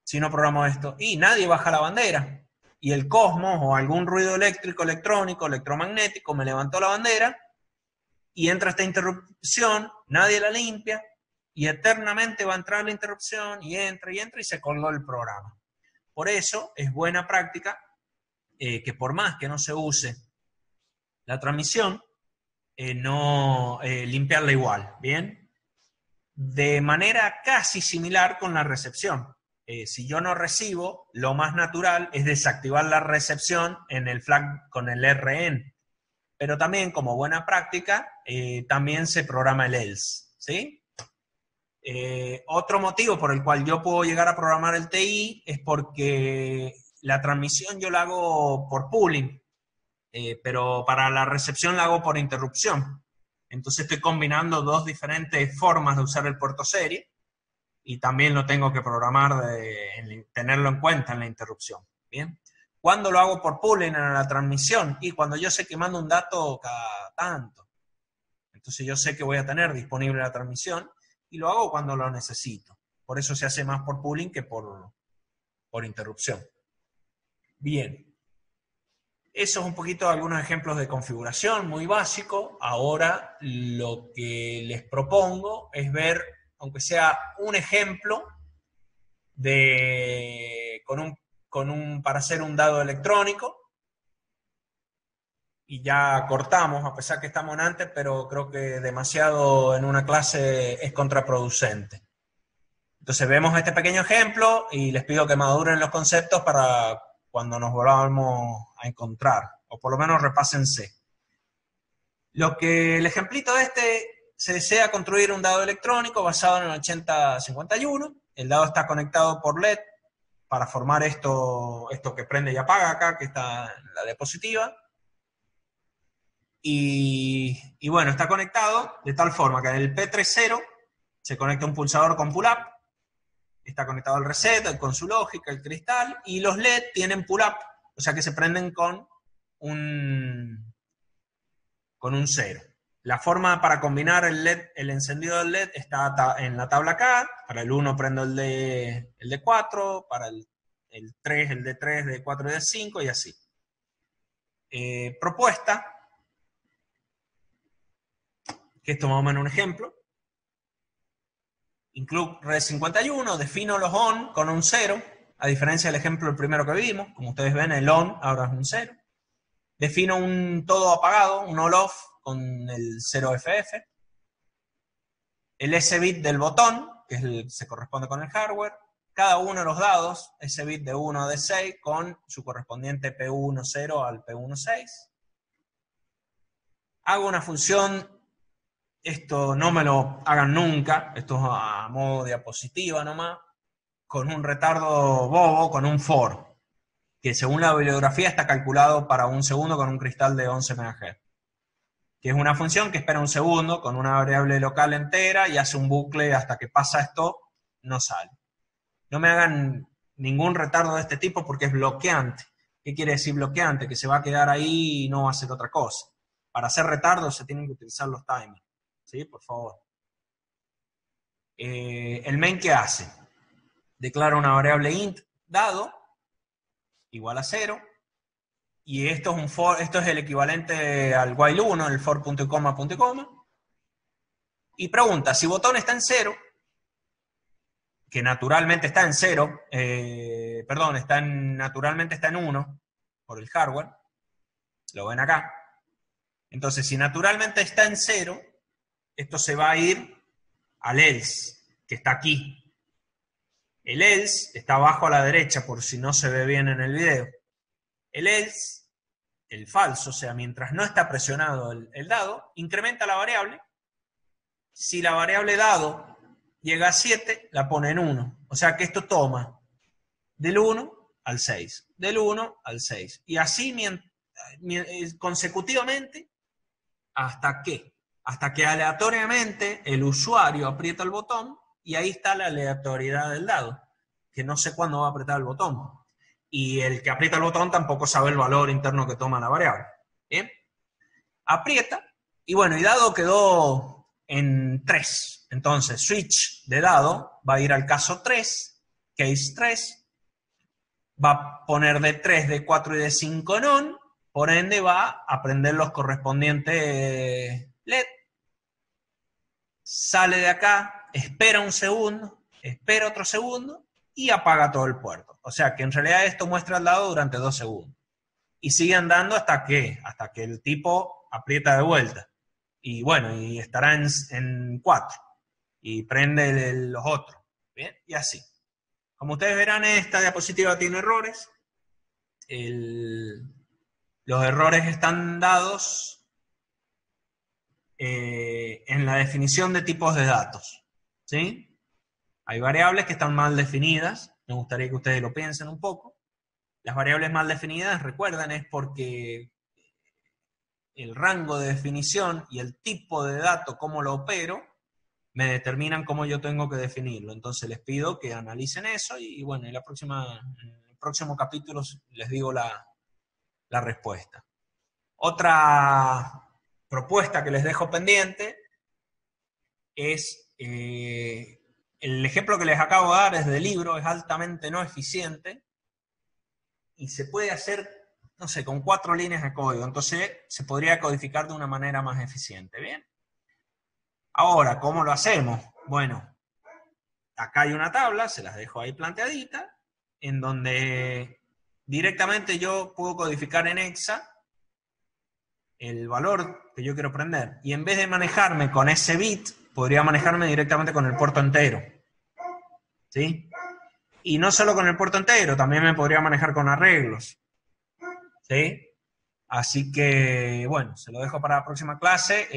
si no programo esto? Y nadie baja la bandera. Y el cosmos o algún ruido eléctrico, electrónico, electromagnético me levantó la bandera y entra esta interrupción, nadie la limpia y eternamente va a entrar la interrupción y entra y se colgó el programa. Por eso es buena práctica que por más que no se use la transmisión, no limpiarla igual, ¿bien? De manera casi similar con la recepción. Si yo no recibo, lo más natural es desactivar la recepción en el flag con el RN. Pero también, como buena práctica, también se programa el else, ¿sí? Otro motivo por el cual yo puedo llegar a programar el TI es porque la transmisión yo la hago por pooling, pero para la recepción la hago por interrupción. Entonces estoy combinando dos diferentes formas de usar el puerto serie y también lo tengo que programar, tenerlo en cuenta en la interrupción. ¿Bien? ¿Cuándo lo hago por pooling en la transmisión? Y cuando yo sé que mando un dato cada tanto. Entonces yo sé que voy a tener disponible la transmisión y lo hago cuando lo necesito. Por eso se hace más por pooling que por interrupción. Bien. Eso es un poquito algunos ejemplos de configuración muy básico. Ahora lo que les propongo es ver, aunque sea un ejemplo para hacer un dado electrónico. Y ya cortamos, a pesar que estamos en antes, pero creo que demasiado en una clase es contraproducente. Entonces vemos este pequeño ejemplo y les pido que maduren los conceptos para cuando nos volvamos a encontrar, o por lo menos repásense. El ejemplito se desea construir un dado electrónico basado en el 8051. El dado está conectado por LED para formar esto que prende y apaga acá, que está en la diapositiva. Y bueno, está conectado de tal forma que en el P30 se conecta un pulsador con pull-up, está conectado al reset, con su lógica, el cristal, y los LED tienen pull-up, o sea que se prenden con un 0. La forma para combinar el encendido del LED está en la tabla acá. Para el 1 prendo el de 4, para el 3 el de 3, de 4 y de 5, y así. Propuesta, que esto más o menos un ejemplo. Include red 51, defino los on con un 0, a diferencia del ejemplo el primero que vimos. Como ustedes ven, el on ahora es un 0. Defino un todo apagado, un all off, con el 0FF. El S-bit del botón, que se corresponde con el hardware. Cada uno de los dados, S-bit de 1 a D6, con su correspondiente P10 al P16. Hago una función. Esto no me lo hagan nunca, esto es a modo diapositiva nomás, con un retardo bobo, con un for, que según la bibliografía está calculado para un segundo con un cristal de 11 MHz. Que es una función que espera un segundo con una variable local entera y hace un bucle hasta que pasa esto, no sale. No me hagan ningún retardo de este tipo porque es bloqueante. ¿Qué quiere decir bloqueante? Que se va a quedar ahí y no va a hacer otra cosa. Para hacer retardo se tienen que utilizar los timers. ¿Sí? Por favor. El main, ¿qué hace? Declara una variable int dado igual a 0. Y esto es el equivalente al while 1, el for punto y coma, punto y coma. Y pregunta, si botón está en 0, que naturalmente está en 0, naturalmente está en 1 por el hardware. Lo ven acá. Entonces, si naturalmente está en 0, esto se va a ir al else, que está aquí. El else está abajo a la derecha, por si no se ve bien en el video. El else, el falso, o sea, mientras no está presionado el dado, incrementa la variable. Si la variable dado llega a 7, la pone en 1. O sea que esto toma del 1 al 6, del 1 al 6. Y así consecutivamente hasta que aleatoriamente el usuario aprieta el botón y ahí está la aleatoriedad del dado, que no sé cuándo va a apretar el botón. Y el que aprieta el botón tampoco sabe el valor interno que toma la variable. ¿Bien? Aprieta, y bueno, y dado quedó en 3. Entonces, switch de dado va a ir al caso 3, case 3, va a poner de 3, de 4 y de 5 en on, por ende va a prender los correspondientes LED, sale de acá, espera un segundo, espera otro segundo, y apaga todo el puerto. O sea que en realidad esto muestra el dado durante 2 segundos. Y sigue andando hasta que el tipo aprieta de vuelta. Y bueno, y estará en 4. Y prende los otros. ¿Bien? Y así. Como ustedes verán, esta diapositiva tiene errores. Los errores están dados en la definición de tipos de datos. ¿Sí? Hay variables que están mal definidas. Me gustaría que ustedes lo piensen un poco. Las variables mal definidas, recuerden, es porque el rango de definición y el tipo de dato, cómo lo opero, me determinan cómo yo tengo que definirlo. Entonces les pido que analicen eso y bueno, en el próximo capítulo les digo la respuesta. Otra propuesta que les dejo pendiente es... el ejemplo que les acabo de dar es del libro, es altamente no eficiente y se puede hacer, no sé, con 4 líneas de código. Entonces se podría codificar de una manera más eficiente. ¿Bien? Ahora, ¿cómo lo hacemos? Bueno, acá hay una tabla, se las dejo ahí planteadita, en donde directamente yo puedo codificar en hexa el valor que yo quiero prender. Y en vez de manejarme con ese bit, podría manejarme directamente con el puerto entero. ¿Sí? Y no solo con el puerto entero, también me podría manejar con arreglos. ¿Sí? Así que, bueno, se lo dejo para la próxima clase.